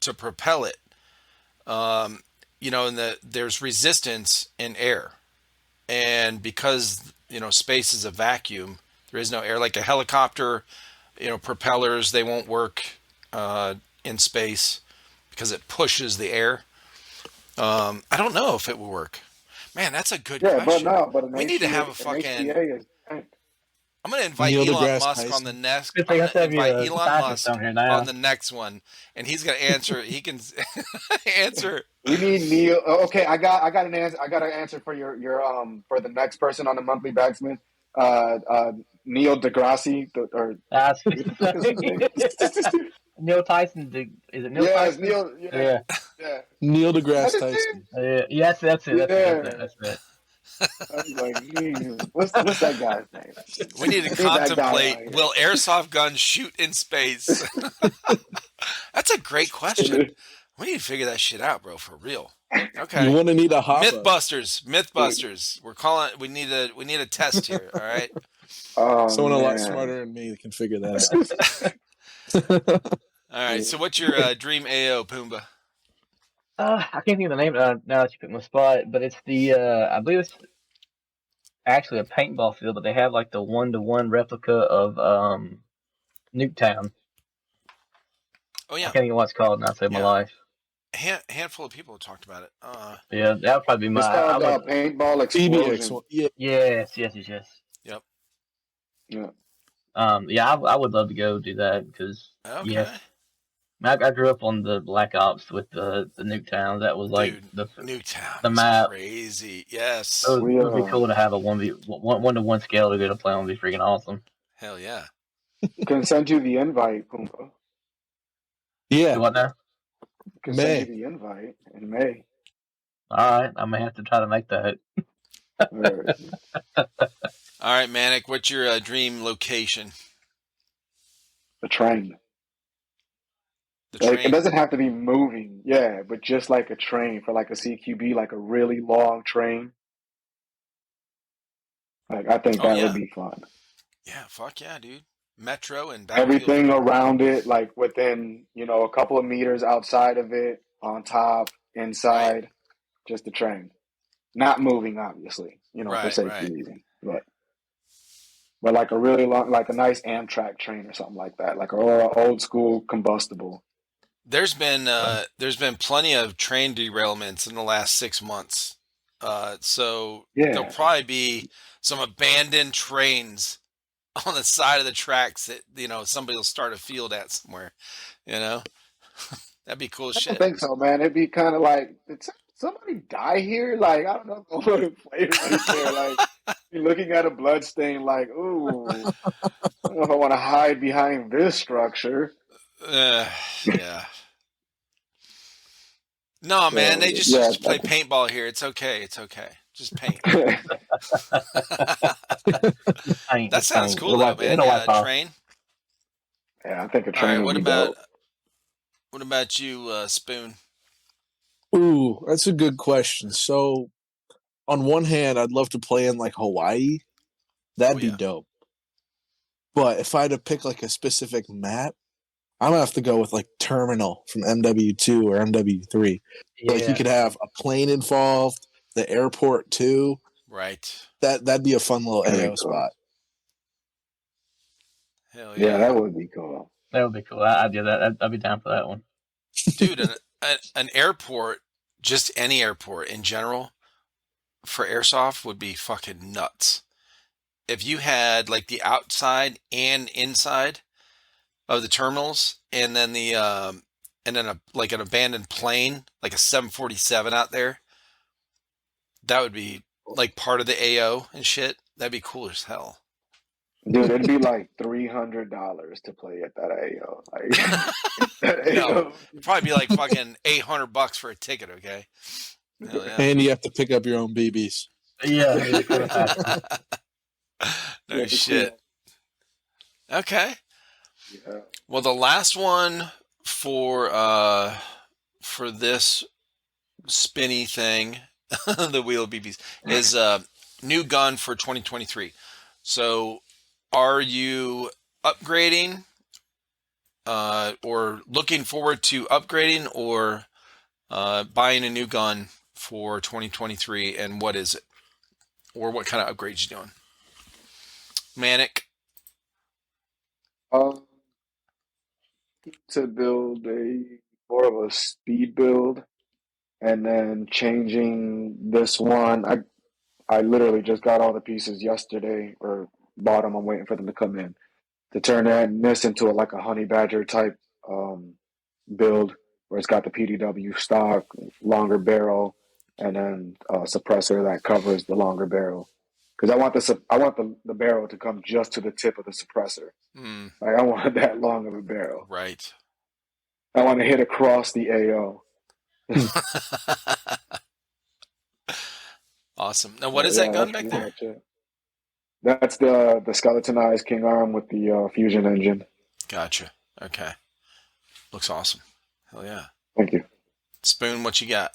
to propel it. And there's resistance in air. And because, space is a vacuum, there is no air. Like a helicopter, propellers, they won't work in space because it pushes the air. I don't know if it will work. Man, that's a good question. But we need to have a fucking... I'm going to invite Neil Elon deGrasse Musk Tyson. on the next. I'm going to invite Elon Musk on the next one, and he's going to answer. He can answer. We need Neil. Okay, I got an answer. I got an answer for your for the next person on the monthly Backspin. Neil deGrasse or Neil Tyson. Is it Neil Tyson? Neil. Yeah. Neil deGrasse Tyson. Yes, that's it. That's it. I was like, what's that guy's name? We need to contemplate, will airsoft guns shoot in space? That's a great question. We need to figure that shit out, bro, for real. Okay. You want to need a hop Mythbusters. We're calling. We need a test here. All right. Someone a lot smarter than me can figure that out. All right. So what's your dream AO, Pumba? I can't think of the name now that you put me on the spot, but it's the I believe it's actually a paintball field, but they have like the 1-to-1 replica of Nuketown. Oh yeah. I can't think of what it's called now. Saved my life. Handful of people have talked about it. Yeah, that would probably be my. It's called paintball explosion. Yes. Yep. Yeah. I would love to go do that because I grew up on the Black Ops with the Nuketown. That was like the Nuketown. The map, crazy. Yes. So it would be cool to have a 1-to-1 scale to go to play on. Would be freaking awesome. Hell yeah. Can send you the invite, Pumba. Yeah. What now? Can send you the invite in May. All right, I may have to try to make that. All right, Manik, what's your dream location? The train. Like, it doesn't have to be moving, but just like a train for like a CQB, like a really long train. Like I think that would be fun. Yeah, fuck yeah, dude. Metro and everything around it, like within a couple of meters outside of it, on top, inside, just the train, not moving, obviously, for safety reasons, but like a really long, like a nice Amtrak train or something like that, like an old school combustible. There's been plenty of train derailments in the last 6 months. So there'll probably be some abandoned trains on the side of the tracks that, somebody will start a field at somewhere, that'd be cool as shit. I don't think so, man. It'd be kind of like, did somebody die here? Like, I don't know if I want to play right there. Like, you're looking at a blood stain like, ooh, I don't know if I want to hide behind this structure. Yeah. No, man, they just play paintball here. It's okay. Just paint. That sounds cool, though, man. Train. Yeah, I think a train. All right, what about you, Spoon? Ooh, that's a good question. So, on one hand, I'd love to play in like Hawaii. That'd be dope. But if I had to pick like a specific map, I'm gonna have to go with like Terminal from MW2 or MW3. Yeah. Like you could have a plane involved, the airport too. Right. That'd be a fun little AO spot. Hell yeah. That would be cool. That would be cool. I'd do that. I'd be down for that one. Dude, an airport, just any airport in general, for airsoft would be fucking nuts. If you had like the outside and inside of the terminals, and then like an abandoned plane, like a 747 out there, that would be like part of the AO and shit. That'd be cool as hell. Dude, it'd be like $300 to play at that AO. Like, no, it'd probably be like fucking $800 for a ticket. Okay. Hell yeah. And you have to pick up your own BBs. Yeah. No shit. Okay. Yeah. Well, the last one for this spinny thing, the wheel BBs, is new gun for 2023. So, are you upgrading, or looking forward to upgrading, or buying a new gun for 2023? And what is it, or what kind of upgrades you doing? Manik. To build more of a speed build, and then changing this one. I literally just got all the pieces yesterday, or bought them. I'm waiting for them to come in to turn this into like a honey badger type build, where it's got the PDW stock, longer barrel, and then a suppressor that covers the longer barrel. Because I want the barrel to come just to the tip of the suppressor. Like I want that long of a barrel. Right. I want to hit across the AO. Awesome. Now, what is that gun back there? That's the skeletonized King Arm with the fusion engine. Gotcha. Okay. Looks awesome. Hell yeah. Thank you. Spoon, what you got?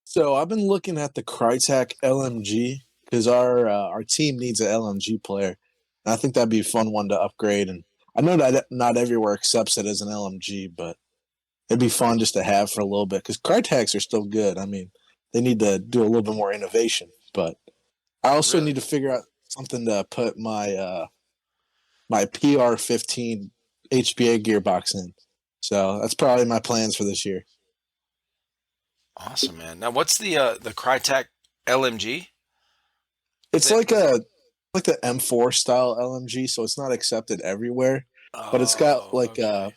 So I've been looking at the Crytek LMG because our team needs an LMG player. And I think that'd be a fun one to upgrade. And I know that not everywhere accepts it as an LMG, but it'd be fun just to have for a little bit because Crytek's are still good. I mean, they need to do a little bit more innovation, but I also need to figure out something to put my my PR15 HPA gearbox in. So that's probably my plans for this year. Awesome, man. Now, what's the Crytek LMG? It's like the M4 style LMG, so it's not accepted everywhere. But it's got like the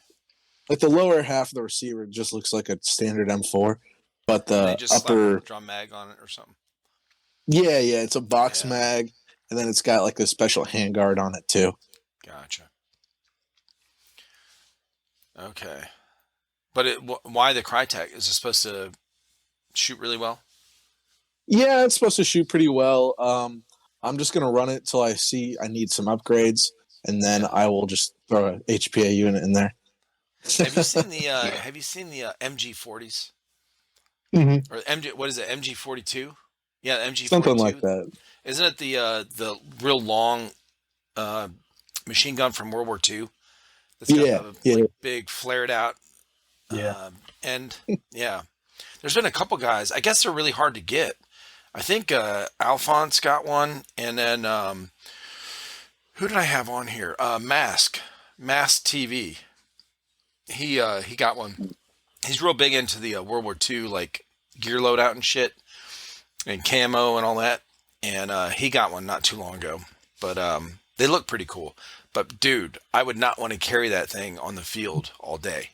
lower half of the receiver just looks like a standard M4, but the upper drum mag on it or something. Yeah, it's a box mag, and then it's got like a special handguard on it too. Gotcha. Okay, but why the Crytek? Is it supposed to shoot really well? Yeah, it's supposed to shoot pretty well. I'm just gonna run it till I see I need some upgrades, and then I will just throw a HPA unit in there. Have you seen the MG40s? Mm-hmm. Or what is it? MG42? Yeah, MG42. Something like that. Isn't it the real long machine gun from World War II? That's got like, big flared out. And yeah, there's been a couple guys. I guess they're really hard to get. I think Alphonse got one, and then who did I have on here? Mask TV. He got one. He's real big into the World War II like gear loadout and shit, and camo and all that. And he got one not too long ago, but they look pretty cool. But dude, I would not want to carry that thing on the field all day.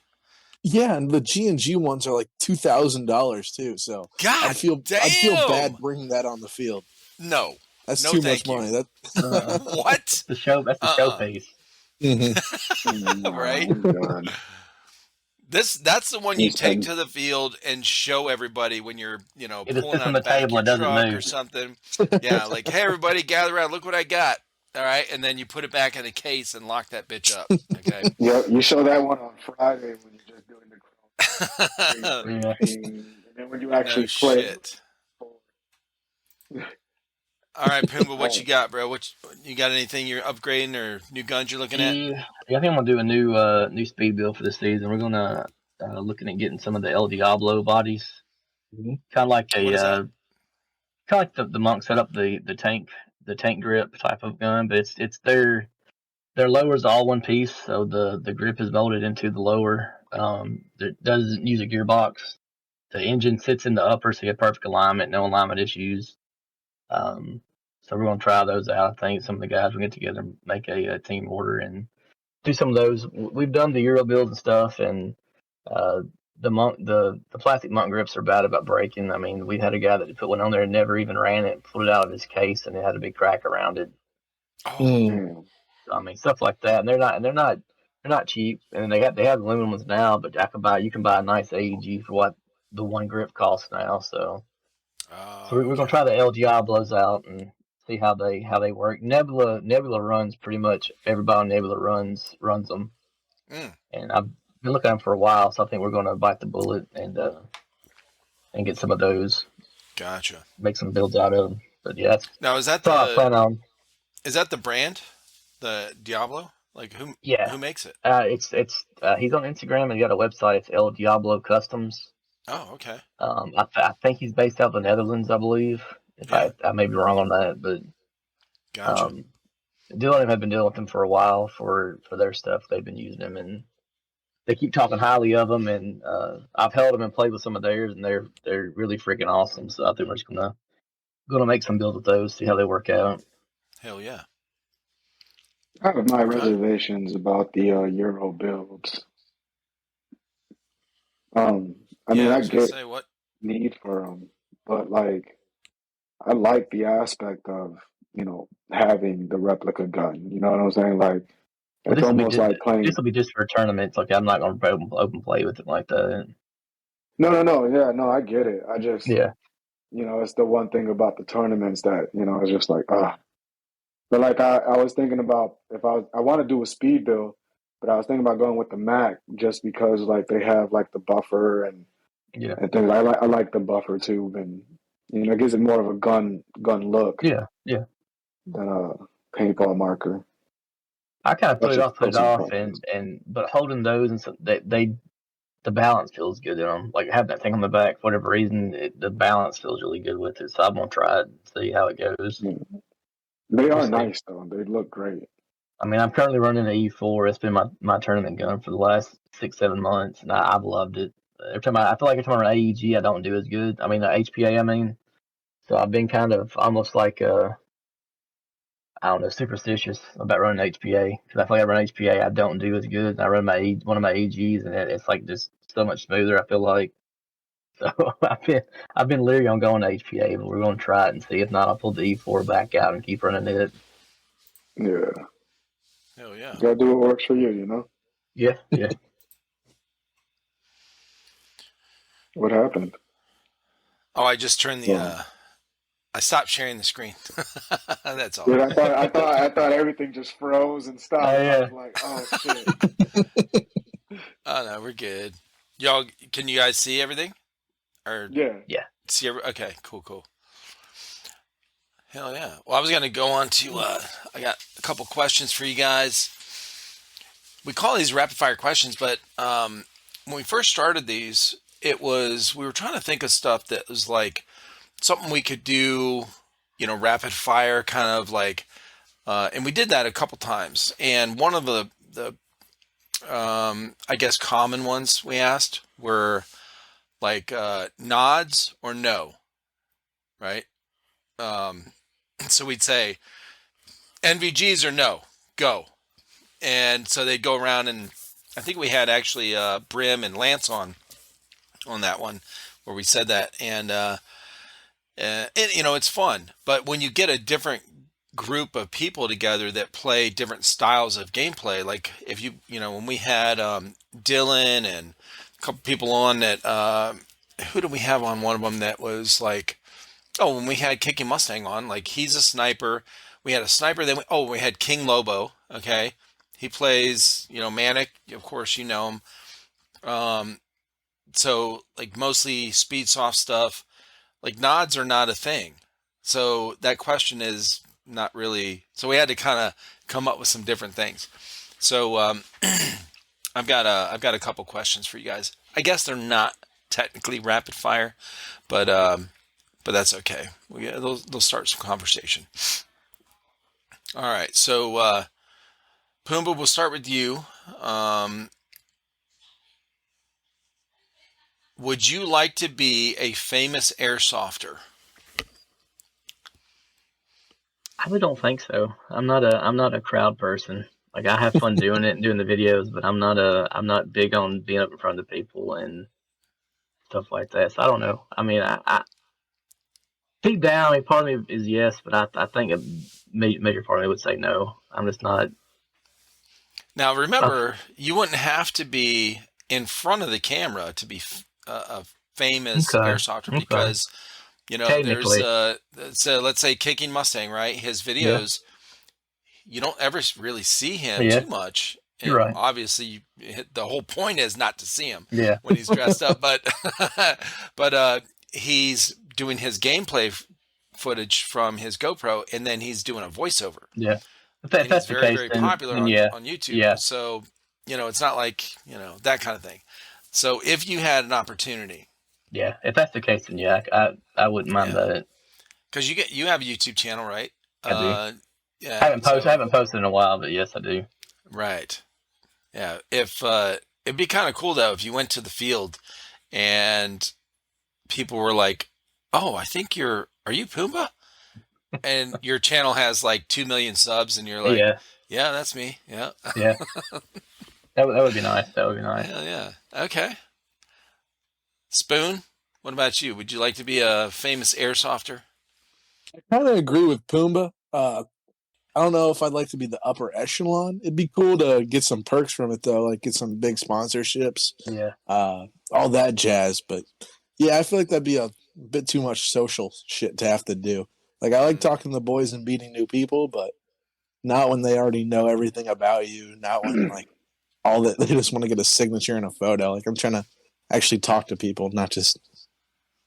Yeah, and the G&G ones are like $2,000 too. So God, I feel bad bringing that on the field. No, that's too much money. That what? That's the showpiece. Mm-hmm. Right. That's the one you take to the field and show everybody when you're pulling on the back of your truck or something. Yeah, like, hey everybody, gather around. Look what I got. All right, and then you put it back in the case and lock that bitch up. Okay. Yeah, you show that one on Friday when you're just doing Yeah. And then when you No actually play, shit. All right, Pumba, what you oh, got, bro? What you got? Anything you're upgrading or new guns you're looking at? Yeah, I think I'm gonna do a new speed build for the season. We're gonna looking at getting some of the El Diablo bodies, kind of like What a is that? kind of like the monk set up the tank grip type of gun, but it's their lower is all one piece, so the grip is bolted into the lower. It doesn't use a gearbox. The engine sits in the upper, so you have perfect alignment, no alignment issues. So we're gonna try those out. I think some of the guys will get together and make a team order and do some of those. We've done the Euro builds and stuff, and uh, the plastic monk grips are bad about breaking. I mean, we had a guy that put one on there and never even ran it, pulled it out of his case, and it had a big crack around it. Oh, Mm. damn. So, I mean, stuff like that. And they're not cheap, and they have aluminum ones now, but you can buy a nice AEG for what the one grip costs now. So we're gonna okay. try the El Diablos out and see how they work. Nebula runs pretty much everybody on Nebula runs them, Mm, and I've been looking at them for a while. So I think we're gonna bite the bullet and get some of those, gotcha. make some builds out of them. But yeah, that's Now, all I plan on. is that the brand, the Diablo? Like Yeah, who makes it? it's he's on Instagram and he got a website. It's El Diablo Customs. Oh, okay. I think he's based out of the Netherlands, I believe. If Yeah, I may be wrong on that, but gotcha. um, Dylan have been dealing with them for a while for their stuff. They've been using them, and they keep talking highly of them. And I've held them and played with some of theirs, and they're really freaking awesome. So I think we're just gonna make some builds with those, see how they work out. Hell yeah. I have my Okay. reservations about the Euro builds. Um, I mean, Yeah, I I was gonna get say what? need for them, but like, I like the aspect of, having the replica gun. You know what I'm saying? Like, But it's almost like this playing. will be just for tournaments. Like I'm not gonna open play with it like that. No, no, no. Yeah, no, I get it. I just, Yeah, it's the one thing about the tournaments that, it's just like, ah. But like, I was thinking about if I want to do a speed build, but I was thinking about going with the Mac just because like they have like the buffer yeah, and things. I like the buffer too, and it gives it more of a gun look yeah. than a paintball marker. I kind of That's just put it personal off, preference. and but holding those and so they the balance feels good in them. Like having that thing on the back, for whatever reason, the balance feels really good with it. So I'm gonna try it and see how it goes. Yeah. They We'll are see. nice though. They look great. I mean, I'm currently running an E4. It's been my tournament gun for the last 6 7 months, and I've loved it. I feel like every time I run AEG, I don't do as good. I mean, the HPA. I mean, so I've been kind of almost like I don't know, superstitious about running HPA because I feel like I run HPA, I don't do as good. And I run one of my AGs, and it's like just so much smoother. I feel like so I've been leery on going to HPA, but we're going to try it and see. If not, I'll pull the E4 back out and keep running it. Yeah, Hell yeah. you gotta do what works for you. Yeah, yeah. What happened? Oh, I just turned the Oh, I stopped sharing the screen. That's all. dude, I thought everything just froze and Oh stopped. I yeah. was like, oh shit. Oh no, we're good. Y'all, can you guys see everything? Or Yeah. Yeah. see okay, cool. Hell yeah. Well, I was gonna go on to I got a couple questions for you guys. We call these rapid fire questions, but when we first started these, we were trying to think of stuff that was like something we could do, rapid fire kind of like, and we did that a couple times. And one of the I guess common ones we asked were like nods or no, right? Um, so we'd say NVGs or no, go. And so they'd go around, and I think we had actually Brim and Lance on that one where we said that, and it's fun. But when you get a different group of people together that play different styles of gameplay, like if when we had Dylan and a couple people on that, who did we have on one of them that was like, oh, when we had Kicking Mustang on, like he's a sniper. We had a sniper. Then we had King Lobo. Okay, he plays Manik. Of course, you know him. so like mostly speed soft stuff, like nods are not a thing. So that question is not really, so we had to kind of come up with some different things. So I've got a couple questions for you guys. I guess they're not technically rapid fire, but that's okay. They'll start some conversation. All right, so Pumba, we'll start with you. Would you like to be a famous airsofter? I really don't think so. I'm not a crowd person. Like I have fun doing it and doing the videos, but I'm not big on being up in front of people and stuff like that. So I don't know. I mean, I deep down, I mean, part of me is yes, but I think a major part of me would say no. I'm just not. Now, remember, you wouldn't have to be in front of the camera to be a famous Okay. airsofter, Okay. because there's Technically. so let's say Kicking Mustang, right? His Yeah. videos, you don't ever really see him Yeah. too much. You're right. Obviously, the whole point is not to see him Yeah. when he's dressed up, but but he's doing his gameplay footage from his GoPro, and then he's doing a voiceover. Yeah. If And he's that's the very, case, very then popular on yeah. YouTube. Yeah. So, it's not like, that kind of thing. So if you had an opportunity, Yeah. If that's the case, then yeah, I wouldn't mind yeah, that. because you have a YouTube channel, right? I do. Yeah. I haven't posted in a while, but yes, I do. Right. Yeah. If it'd be kind of cool though if you went to the field and people were like, "Oh, I think are you Pumbaa?" And your channel has like 2 million subs, and you're like, Yeah. "Yeah, that's me." Yeah. Yeah. That would be nice. That would be nice. Hell yeah. Okay. Spoon, what about you? Would you like to be a famous airsofter? I kind of agree with Pumbaa. I don't know if I'd like to be the upper echelon. It'd be cool to get some perks from it though, like get some big sponsorships, Yeah. all that jazz. But yeah, I feel like that'd be a bit too much social shit to have to do. Like I like talking to the boys and meeting new people, but not when they already know everything about you. Not when like all that they just want to get a signature and a photo. Like I'm trying to actually talk to people, not just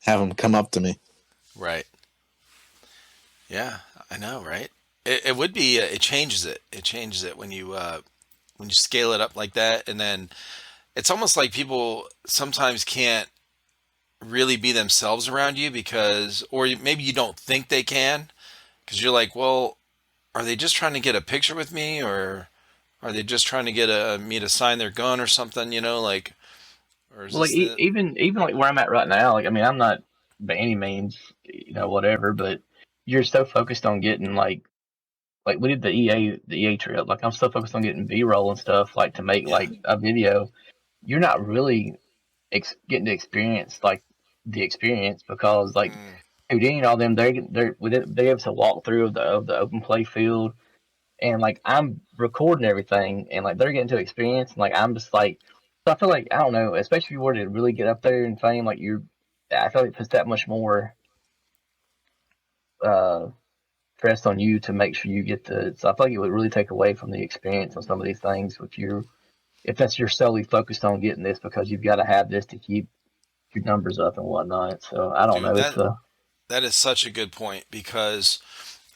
have them come up to me. Right. Yeah, I know, right? It would be it changes it. It changes it when you scale it up like that, and then it's almost like people sometimes can't really be themselves around you because, or maybe you don't think they can, because you're like, well, are they just trying to get a picture with me, or are they just trying to get me to sign their gun or something? Like, or is Well, like this the even like where I'm at right now, like I mean, I'm not by any means, whatever, but you're so focused on getting like we did the EA trip. Like I'm so focused on getting B-roll and stuff, like to make yeah. like a video. You're not really getting to experience like the experience because like Houdini and all them, they have to walk through of the open play field, and like I'm recording everything, and like they're getting to experience, and like I'm just like, so I feel like I don't know, especially if you were to really get up there in fame, like I feel like it puts that much more uh pressed on you to make sure you get the. So I feel like it would really take away from the experience on some of these things if that's you're solely focused on getting this because you've got to have this to keep your numbers up and whatnot. So I don't Dude, know. It's that is such a good point, because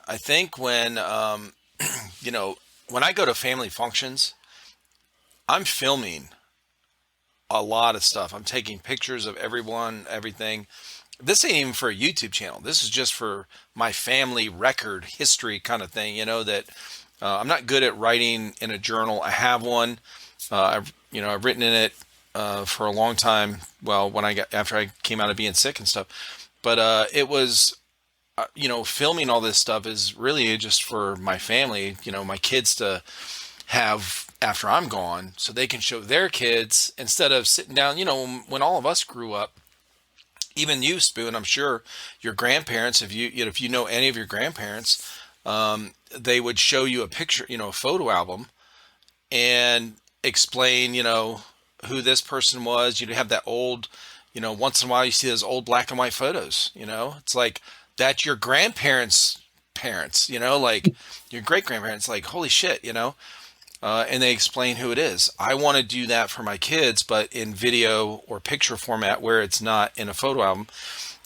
I think when when I go to family functions, I'm filming a lot of stuff. I'm taking pictures of everyone, everything. This ain't even for a YouTube channel. This is just for my family record history kind of thing. That I'm not good at writing in a journal. I have one. I've written in it for a long time. Well, after I came out of being sick and stuff, but it was filming all this stuff is really just for my family. My kids to have after I'm gone, so they can show their kids instead of sitting down. When all of us grew up, even you, Spoon, I'm sure your grandparents, if you know any of your grandparents, they would show you a picture, a photo album, and explain, who this person was. You'd have that old, once in a while you see those old black and white photos. It's like that's your grandparents' parents. Like your great grandparents. Like holy shit, and they explain who it is. I want to do that for my kids, but in video or picture format where it's not in a photo album,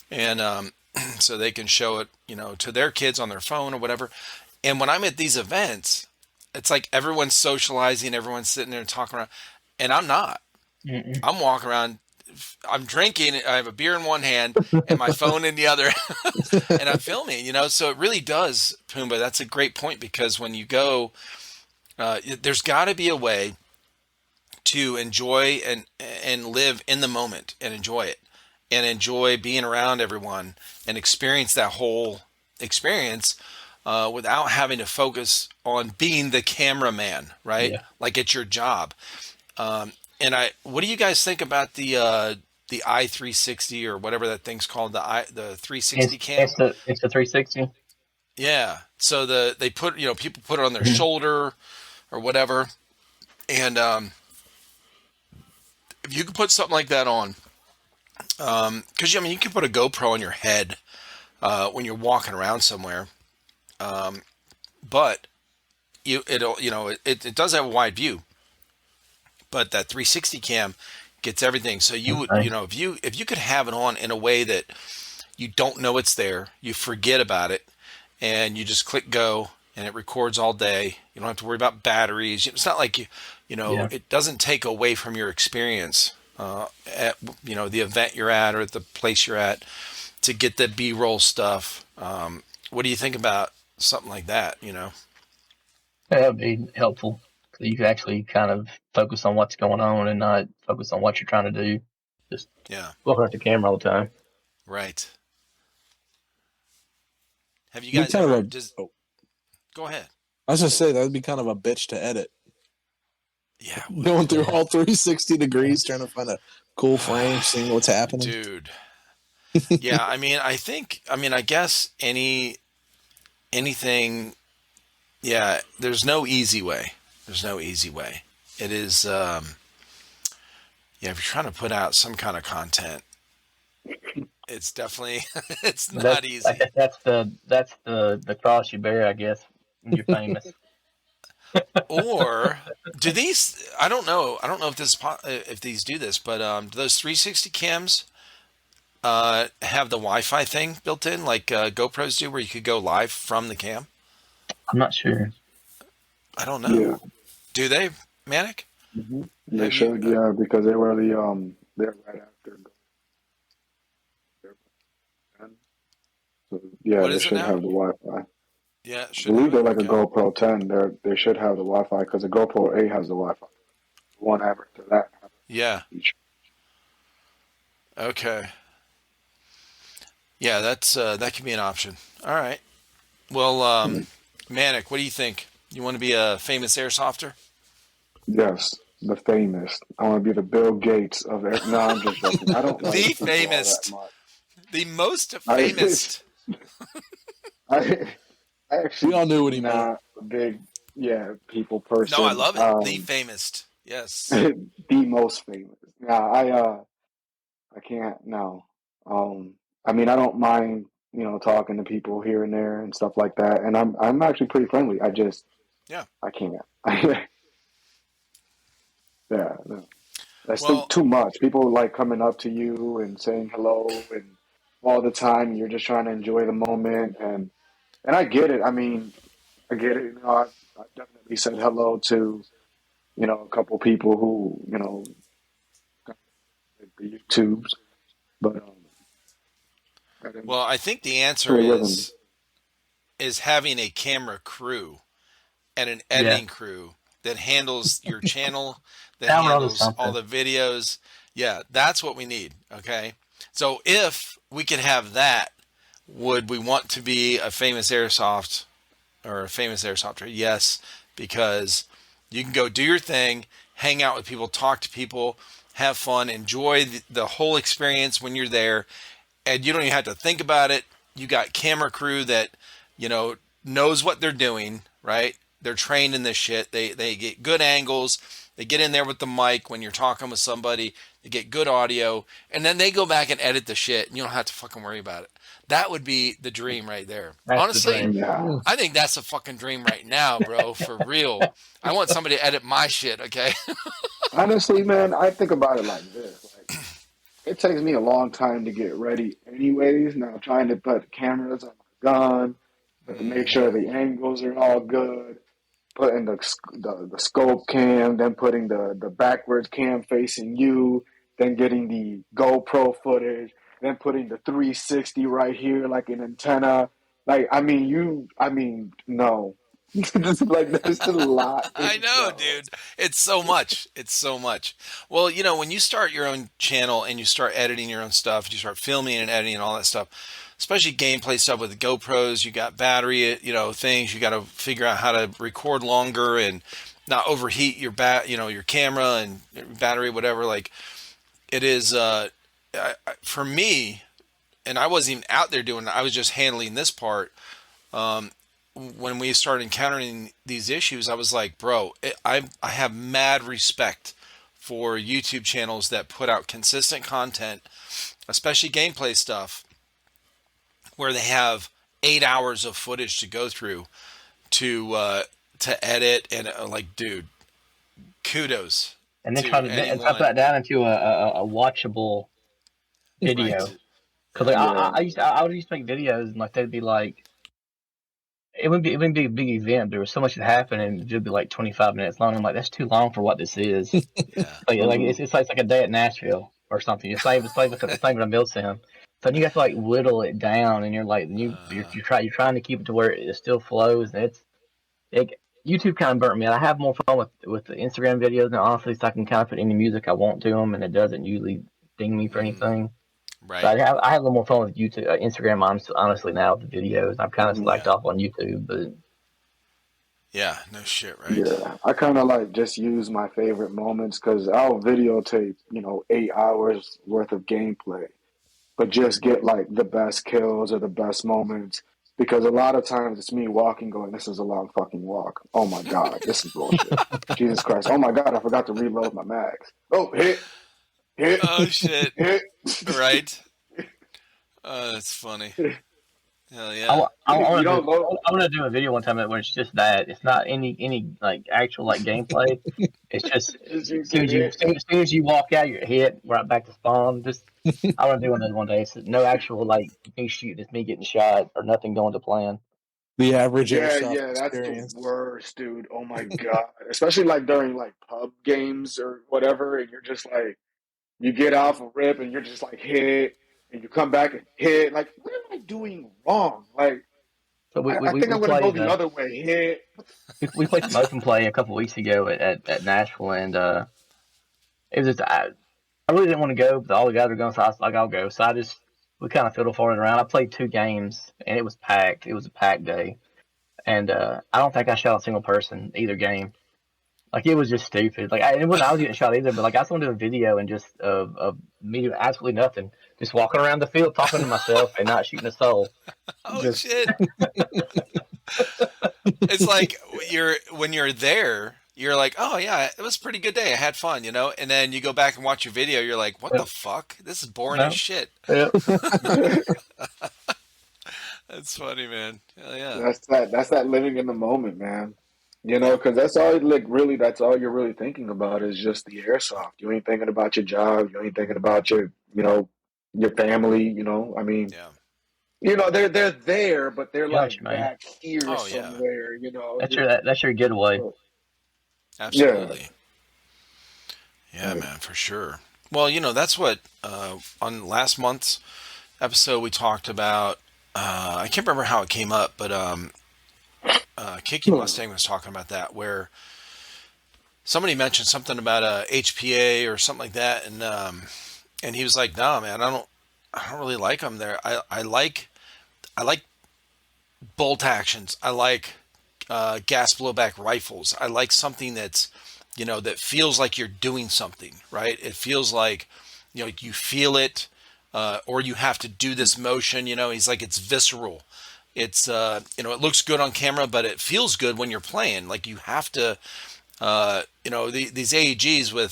and so they can show it, to their kids on their phone or whatever. And when I'm at these events, it's like everyone's socializing, everyone's sitting there and talking around, and I'm not. Mm-mm. I'm walking around, I'm drinking, I have a beer in one hand and my phone in the other, and I'm filming, so it really does, Pumba. That's a great point, because when you go, there's got to be a way to enjoy and live in the moment and enjoy it and enjoy being around everyone and experience that whole experience without having to focus on being the cameraman, right? Yeah. Like it's your job. What do you guys think about the i360 or whatever that thing's called, the 360 cam? It's a 360. Yeah. So they put, people put it on their Mhm. shoulder or whatever. And if you could put something like that on, because you can put a GoPro on your head when you're walking around somewhere, but it does have a wide view, but that 360 cam gets everything. So you would, Okay. if you could have it on in a way that you don't know it's there, you forget about it, and you just click go, and it records all day. You don't have to worry about batteries. It's not like Yeah. it doesn't take away from your experience at the event you're at or at the place you're at to get the B-roll stuff. What do you think about something like that? That would be helpful. So you can actually kind of focus on what's going on and not focus on what you're trying to do. Just Yeah, looking at the camera all the time. right. Have you Be guys kind of ever a. just Oh, go ahead? I was gonna say that'd be kind of a bitch to edit. Yeah, Going through all 360 degrees, trying to find a cool frame, seeing what's happening. dude. Yeah, I guess anything. Yeah, there's no easy way. There's no easy way. It is, if you're trying to put out some kind of content, it's definitely, it's not easy. That's the cross you bear, I guess, when you're famous. Or do these, I don't know if if these do this, but do those 360 cams have the Wi-Fi thing built in like GoPros do, where you could go live from the cam? I'm not sure. I don't Yeah. know. Do they, Manik? They Have you? should, yeah, because they were they're right after. So yeah, What they is it should now? have the Wi-Fi. Yeah, it I should believe have they're it. like a Okay. GoPro 10. They should have the Wi-Fi because the GoPro 8 has the Wi-Fi. One after that Yeah. feature. Okay. Yeah, that could be an option. All right. Well, Manik, what do you think? You want to be a famous airsofter? Yes, the famous. I want to be the Bill Gates of air. No, I'm just joking. I don't like The people all that famous, much. the most I, famous. I We actually all knew what he meant. not a big people No, I person. love it. The famous. Yes. The most famous. Yeah, I can't no. I don't mind, talking to people here and there and stuff like that. And I'm actually pretty friendly. Yeah. I can't. Yeah, no. That's Well, too much. People like coming up to you and saying hello and all the time. You're just trying to enjoy the moment, and I get it. I mean, I get it. I've definitely said hello to a couple people who the YouTubes, but I didn't I think the answer really live in. is having a camera crew and an Yeah. editing crew that handles your channel, that Download handles all something. the videos. Yeah, that's what we need. Okay. So if we could have that, would we want to be a famous airsoft or a famous airsofter? Yes, because you can go do your thing, hang out with people, talk to people, have fun, enjoy the whole experience when you're there, and you don't even have to think about it. You got camera crew that knows what they're doing, right? They're trained in this shit. They get good angles. They get in there with the mic when you're talking with somebody. They get good audio, and then they go back and edit the shit, and you don't have to fucking worry about it. That would be the dream right there. That's the Honestly, dream. Yeah. I think that's a fucking dream right now, bro. For real. I want somebody to edit my shit, okay? Honestly, man, I think about it like this. Like, it takes me a long time to get ready anyways. Now trying to put cameras on my gun, to make sure the angles are all good, putting the scope cam, then putting the backwards cam facing you, then getting the GoPro footage, then putting the 360 right here like an antenna. Like no. Like there's a lot I know, involved. dude. It's so much. It's so much. Well, when you start your own channel and you start editing your own stuff, you start filming and editing and all that stuff, especially gameplay stuff with the GoPros, you got battery, things, you got to figure out how to record longer and not overheat your camera and your battery, whatever. Like it is, for me, and I wasn't even out there doing it. I was just handling this part. When we started encountering these issues, I was like, bro, I have mad respect for YouTube channels that put out consistent content, especially gameplay stuff, where they have 8 hours of footage to go through to edit and like, dude, kudos And then to try to type anyone. that down into a watchable video. Right. Because like, Yeah. I would used to make videos and like they'd be like, it wouldn't be a big event. There was so much that happened, and it'd be like 25 minutes long. I'm like, that's too long for what this is. Yeah. Like Mhm. it's like a day at Nashville or something. It's like a mill sim. So you have to like whittle it down, and you're like you're trying to keep it to where it still flows. And YouTube kind of burnt me out. I have more fun with the Instagram videos now, honestly, so I can kind of put any music I want to them, and it doesn't usually ding me for anything. So Right. I have a little more fun with YouTube, Instagram, honestly now with the videos. I've kind of slacked Yeah. off on YouTube, but Yeah. No shit. Right. Yeah, I kind of like just use my favorite moments because I'll videotape, 8 hours worth of gameplay, but just get like the best kills or the best moments because a lot of times it's me walking, going, "This is a long fucking walk. Oh my god, this is bullshit. Jesus Christ. Oh my god, I forgot to reload my mags. Oh, hit, Oh shit. hit." Right. That's funny. Hell I, yeah. You don't load. I want to do a video one time where it's just that. It's not any like actual like gameplay. It's just Just you get hit. as soon as you walk out, you're hit right back to spawn. Just I want to do one of those one day. So no actual like me shooting, it's me getting shot or nothing going to plan. The average Yeah, airsoft that's the experience. worst, dude. Oh my god. Especially like during like pub games or whatever, and you're just like you get off a rip and you're just like hit and you come back and hit. Like, what am I doing wrong? Like So I think I'm gonna go played the other way. Hit. we played some open play a couple weeks ago at Nashville, and it was just I really didn't want to go, but all the guys were going, so I was like, I'll go. So we kind of fiddle for it around. I played 2 games, and it was packed. It was a packed day, and I don't think I shot a single person either game. Like it was just stupid. Like it wasn't I was getting shot either, but like I just want to do a video and just of me doing absolutely nothing, just walking around the field talking to myself and not shooting a soul. Oh Just shit. It's like when you're there, you're like, oh yeah, it was a pretty good day. I had fun, and then you go back and watch your video. You're like, what the fuck? This is boring as shit. yeah. That's funny, man. Hell yeah. That's that living in the moment, man. Because that's all like really that's all you're really thinking about is just the airsoft. You ain't thinking about your job, you ain't thinking about your family, I mean, Yeah. they're there, but they're Gosh, like man. back here Oh yeah. somewhere, That's your getaway. Yeah. Absolutely. Yeah, man, for sure. Well, that's what on last month's episode we talked about. I can't remember how it came up, but Kiki Mustang was talking about that, where somebody mentioned something about a HPA or something like that, and he was like, "No, man, I don't really like them there. I like bolt actions. I like gas blowback rifles. I like something that's that feels like you're doing something, right? It feels like you feel it, or you have to do this motion. He's like it's visceral. It's it looks good on camera, but it feels good when you're playing. Like you have to, these AEGs with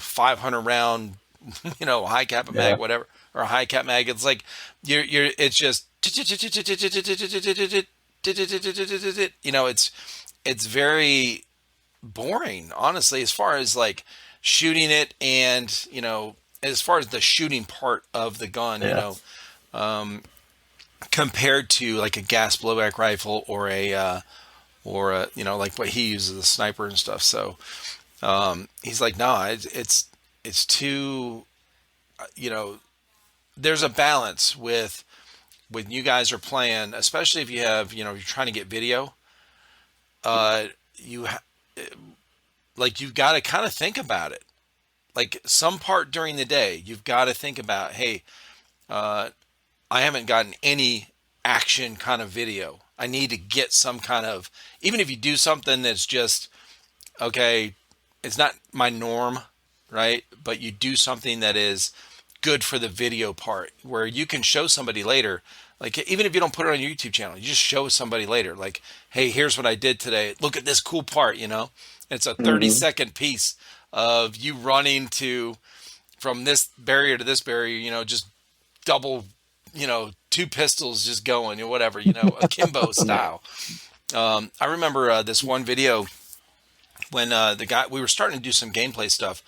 500 round high kappa mag, whatever, or a high cap mag. It's like it's just it's very boring, honestly, as far as like shooting it, and as far as the shooting part of the gun, compared to like a gas blowback rifle or a like what he uses, the sniper and stuff. So he's like, no, it's too, there's a balance with when you guys are playing, especially if you have, you're trying to get video. You've got to kind of think about it. Like some part during the day, you've got to think about, hey, I haven't gotten any action kind of video. I need to get some kind of, even if you do something that's just, okay, it's not my norm, right? But you do something that is good for the video part, where you can show somebody later, like even if you don't put it on your YouTube channel, you just show somebody later, like, hey, here's what I did today. Look at this cool part, It's a 30-second piece of you running from this barrier to this barrier, just double, two pistols just going, or whatever, akimbo style. I remember this one video when we were starting to do some gameplay stuff,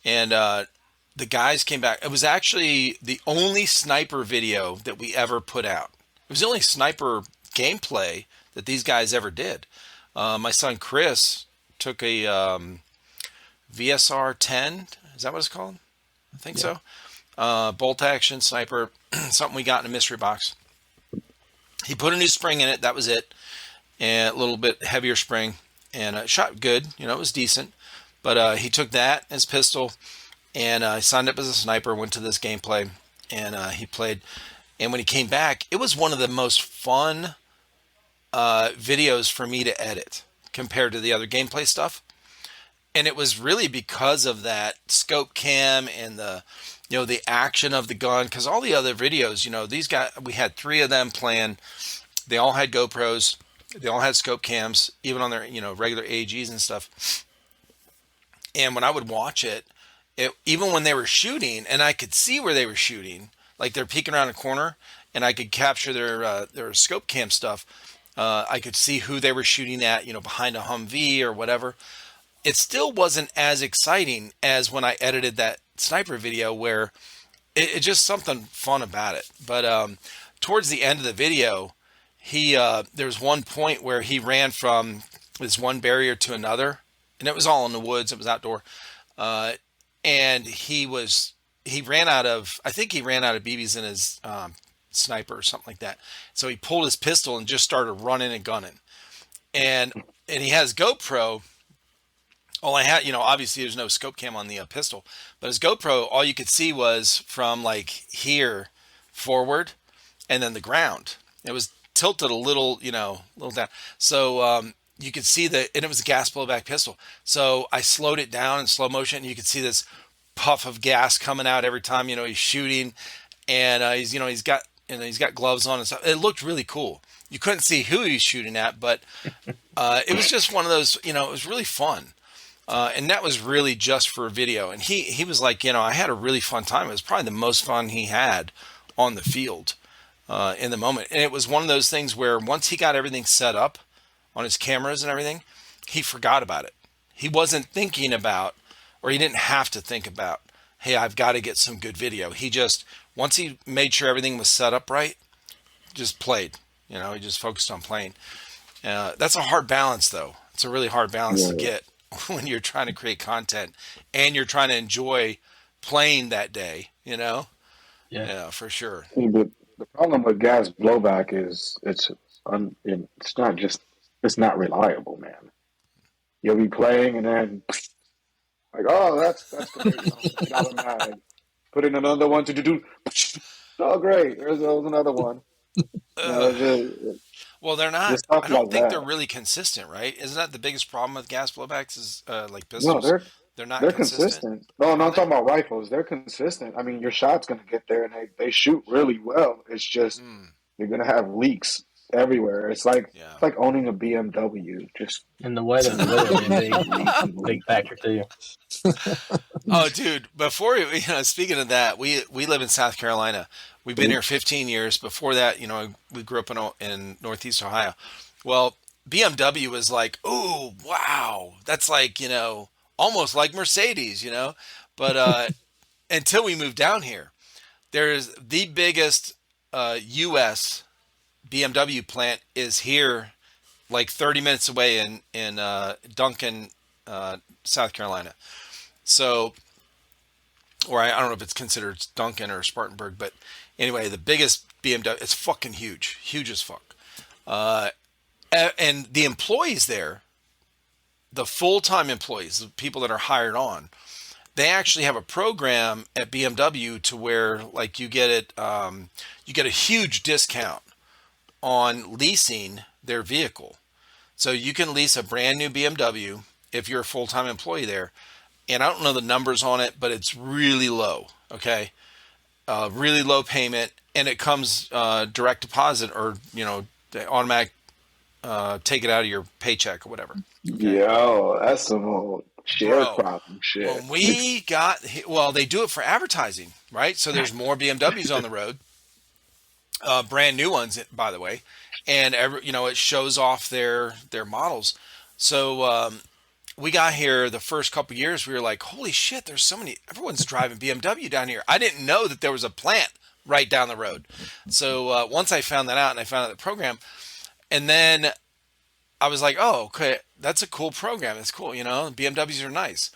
and the guys came back. It was actually the only sniper video that we ever put out. It was the only sniper gameplay that these guys ever did. My son Chris took a VSR 10. Is that what it's called? I think so. Bolt action sniper, something we got in a mystery box. He put a new spring in it. That was it. And a little bit heavier spring, and it shot good. It was decent. But he took that, his pistol, and I signed up as a sniper, went to this gameplay, and he played. And when he came back, it was one of the most fun videos for me to edit compared to the other gameplay stuff. And it was really because of that scope cam and the action of the gun. Because all the other videos, these guys, we had 3 of them playing. They all had GoPros. They all had scope cams, even on their, regular AGs and stuff. And when I would watch it, even when they were shooting, and I could see where they were shooting, like they're peeking around a corner, and I could capture their scope cam stuff. I could see who they were shooting at, behind a Humvee or whatever. It still wasn't as exciting as when I edited that sniper video, where it's just something fun about it. But towards the end of the video, there was one point where he ran from this one barrier to another, and it was all in the woods. It was outdoor. And he ran out of BBs in his sniper or something like that. So he pulled his pistol and just started running and gunning. And he has GoPro. All I had, obviously there's no scope cam on the pistol, but his GoPro, all you could see was from like here forward, and then the ground. It was tilted a little down. So you could see and it was a gas blowback pistol. So I slowed it down in slow motion, and you could see this puff of gas coming out every time, he's shooting, and he's got gloves on and stuff. It looked really cool. You couldn't see who he was shooting at, but it was just one of those, it was really fun. And that was really just for video. And he was like, I had a really fun time. It was probably the most fun he had on the field in the moment. And it was one of those things where once he got everything set up on his cameras and everything, he forgot about it. He wasn't thinking about, or he didn't have to think about, hey, I've got to get some good video. He just, once he made sure everything was set up right, just played. He just focused on playing. That's a hard balance, though. It's a really hard balance to get when you're trying to create content and you're trying to enjoy playing that day, Yeah, for sure. The problem with gas blowback is it's not reliable, man. You'll be playing and then like, oh, that's great. Get out of mag. Put in another one to do. Oh, great. There's another one. Well, they're not. I don't think they're really consistent, right? Isn't that the biggest problem with gas blowbacks? Is like pistols? No, they're not. They're consistent. No, I'm talking about rifles. They're consistent. I mean, your shot's gonna get there, and they shoot really well. It's just you're gonna have leaks everywhere. It's Yeah. like owning a BMW. Just And the weather is a big factor too. Oh, dude, before speaking of that, we live in South Carolina. We've been here 15 years. Before that, we grew up in Northeast Ohio. Well, BMW was like, "Ooh, wow. That's like, almost like Mercedes, But until we moved down here, there's the biggest US BMW plant is here like 30 minutes away in Duncan, South Carolina. So, or I don't know if it's considered Duncan or Spartanburg, but anyway, the biggest BMW, it's fucking huge as fuck. And the employees there, the full-time employees, the people that are hired on, they actually have a program at BMW to where like you get a huge discount on leasing their vehicle. So you can lease a brand new BMW if you're a full-time employee there. And I don't know the numbers on it, but it's really low. Okay. Really low payment, and it comes direct deposit or, the automatic take it out of your paycheck or whatever. Okay? Yo, that's some old sharecropping shit. When we well, they do it for advertising, right? So there's more BMWs on the road, brand new ones, by the way, and it shows off their models. So we got here the first couple of years, we were like, holy shit, there's so many, everyone's driving BMW down here. I didn't know that there was a plant right down the road. So once I found that out and I found out the program, and then I was like, oh, okay, that's a cool program. It's cool, BMWs are nice.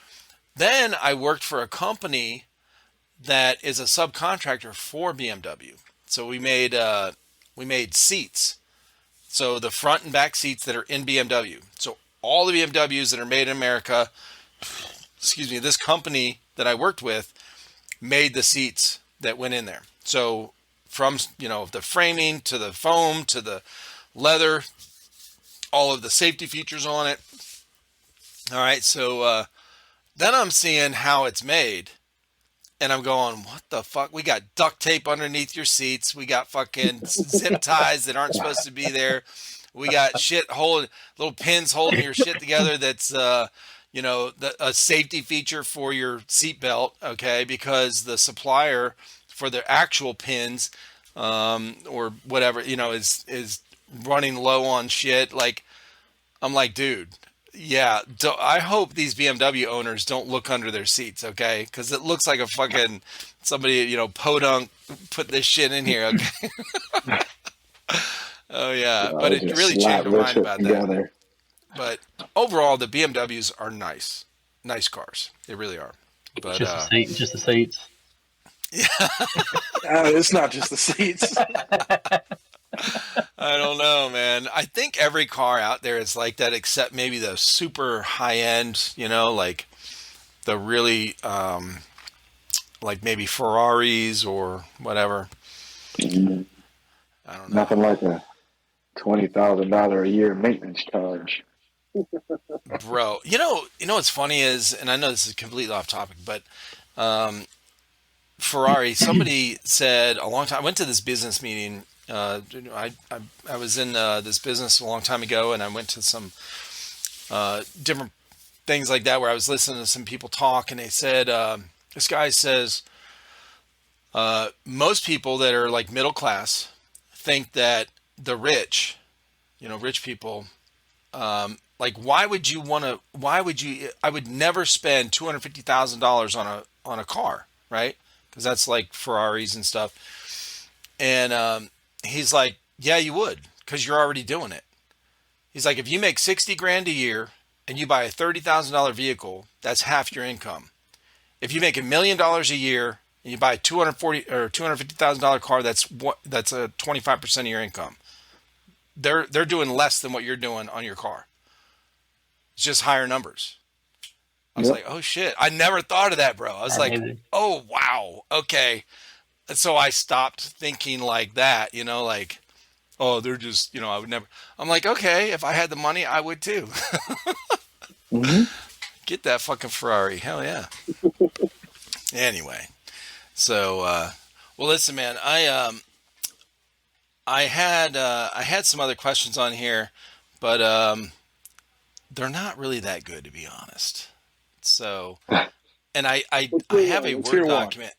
Then I worked for a company that is a subcontractor for BMW. So we made seats. So the front and back seats that are in BMW. So all the BMWs that are made in America, this company that I worked with made the seats that went in there. So from, the framing to the foam to the leather, all of the safety features on it. All right. So then I'm seeing how it's made. And I'm going, what the fuck? We got duct tape underneath your seats. We got fucking zip ties that aren't supposed to be there. We got little pins holding your shit together. That's, a safety feature for your seatbelt. Okay. Because the supplier for the actual pins, or whatever, is running low on shit. Like, I'm like, dude, yeah. I hope these BMW owners don't look under their seats. Okay. Cause it looks like a fucking somebody, podunk put this shit in here. Okay. Oh yeah, but it really changed my mind about that. But overall, the BMWs are nice cars. They really are. But just the seats. Yeah, it's not just the seats. I don't know, man. I think every car out there is like that, except maybe the super high end. Like the really, like maybe Ferraris or whatever. I don't know. Nothing like a $20,000 a year maintenance charge. Bro, what's funny is, and I know this is completely off topic, but Ferrari, somebody said a long time, I went to this business meeting. I was in this business a long time ago, and I went to some different things like that where I was listening to some people talk, and they said, this guy says, most people that are like middle class think that the rich people, like, I would never spend $250,000 on a car, right? Because that's like Ferraris and stuff. And he's like, yeah, you would, because you're already doing it. He's like, if you make 60 grand a year and you buy a $30,000 vehicle, that's half your income. If you make $1 million a year and you buy a $240,000 or $250,000 car, that's a 25% of your income. They're doing less than what you're doing on your car. It's just higher numbers. I was like, oh shit. I never thought of that, bro. I was like, oh wow. Okay. And so I stopped thinking like that, like, oh, they're just, I would never. I'm like, okay, if I had the money, I would too. Mm-hmm. Get that fucking Ferrari. Hell yeah. Anyway. So, well, listen, man, I had some other questions on here, but they're not really that good, to be honest. So, and I have a What's Word tier one? document.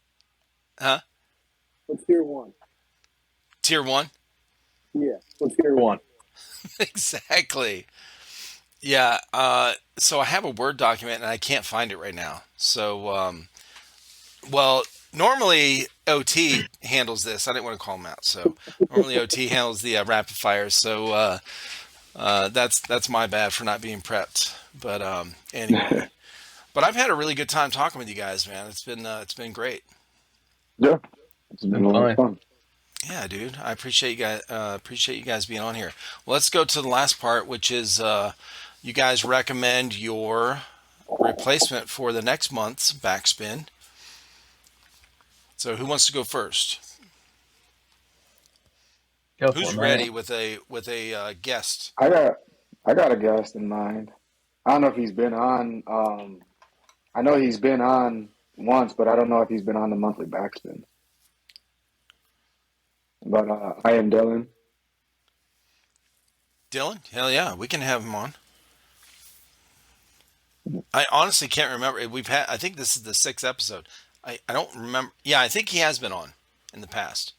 Huh? What's tier one? Tier one? Yeah. What's tier one? Exactly. Yeah. So I have a Word document and I can't find it right now. So, well, normally OT handles this. I didn't want to call him out. So normally OT handles the rapid fires. So that's my bad for not being prepped. But anyway, but I've had a really good time talking with you guys, man. It's been great. Yeah. It's been a lot of fun. Yeah, dude. I appreciate you guys being on here. Well, let's go to the last part, which is you guys recommend your replacement for the next month's backspin. So who wants to go first? Who's ready with a guest? I got a guest in mind. I don't know if he's been on. I know he's been on once, but I don't know if he's been on the monthly backspin. But IamDylan. Dylan? Hell yeah, we can have him on. I honestly can't remember. I think this is the 6th episode. I don't remember. Yeah, I think he has been on in the past.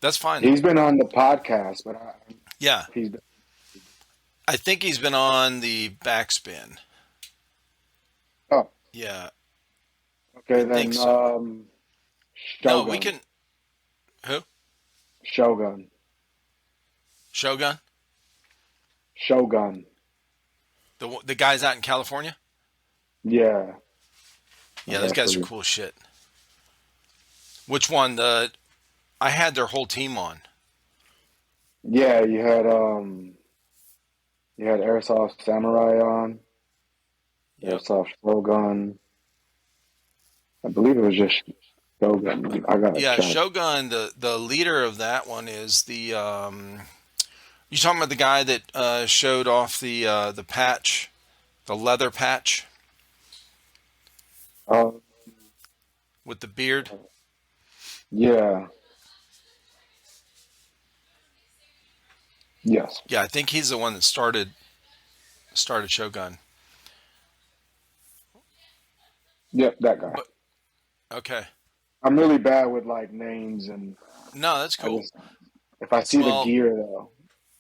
That's fine. He's been on the podcast, but yeah, I think he's been on the backspin. Oh, yeah. Okay, then. So. No, we can. Who? Shogun. Shogun. Shogun. The guys out in California. Yeah. Yeah, those guys are cool as shit. Which one? I had their whole team on. Yeah, you had Airsoft Samurai on. Yep. Airsoft Shogun. I believe it was just Shogun. Yeah, Shogun. The leader of that one is the. You talking about the guy that showed off the patch, the leather patch, with the beard? Yeah. Yes. Yeah, I think he's the one that started Shogun. Yep, that guy. Okay. I'm really bad with like names and. No, that's cool. If I see the gear though,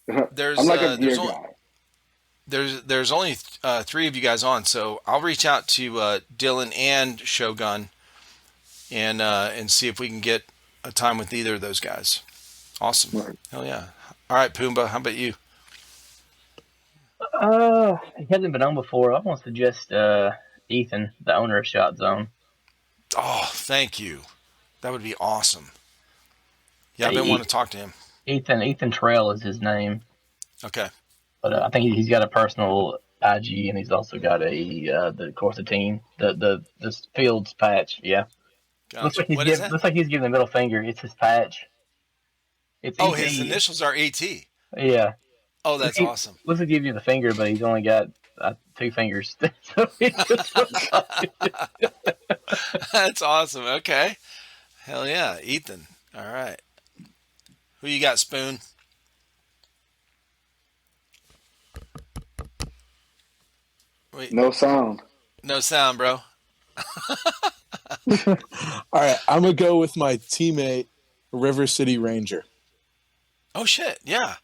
I'm like a gear guy. There's only 3 of you guys on, so I'll reach out to Dylan and Shogun and see if we can get a time with either of those guys. Awesome. Right. Hell yeah. All right, Pumba, how about you? He hasn't been on before. I want to suggest Ethan, the owner of ShotZone. Oh, thank you. That would be awesome. Yeah, I've been wanting to talk to him. Ethan Trail is his name. Okay. But I think he's got a personal IG, and he's also got the team, the Fields patch. Yeah. Gotcha. Looks like he's giving the middle finger. It's his patch. It's his initials are AT. Yeah. Oh, that's awesome. Looks like he gives you the finger, but he's only got 2 fingers. So that's awesome. Okay. Hell yeah, Ethan. All right. Who you got, Spoon? Wait. No sound. No sound, bro. All right, I'm gonna go with my teammate, River City Ranger. Oh shit! Yeah.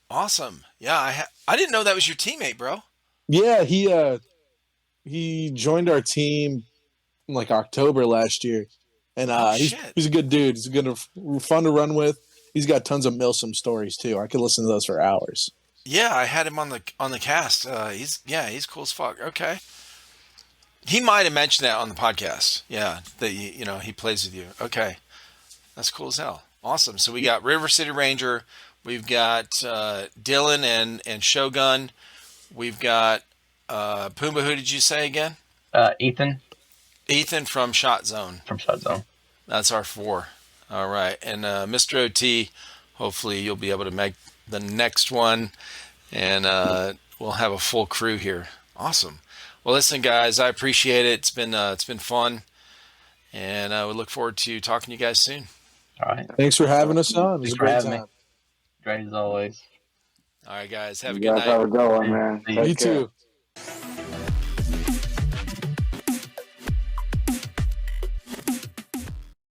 Awesome. Yeah, I didn't know that was your teammate, bro. Yeah, he joined our team in like October last year, and he's a good dude. He's fun to run with. He's got tons of Milsim stories too. I could listen to those for hours. Yeah, I had him on the cast. He's cool as fuck. Okay. He might have mentioned that on the podcast. Yeah, that he plays with you. Okay, that's cool as hell. Awesome. So we got River City Ranger, we've got Dylan and Shogun, we've got Pumba. Who did you say again? Ethan. Ethan from ShotZone. From ShotZone. That's our 4. All right, and Myster OT. Hopefully you'll be able to make the next one, and we'll have a full crew here. Awesome. Well, listen, guys, I appreciate it. It's been fun, and I would look forward to talking to you guys soon. All right. Thanks for having us on. It was Thanks a for great having me. time. Great as always. All right, guys. Have a You good guys night. have a good one, man. See you. You Take care. too.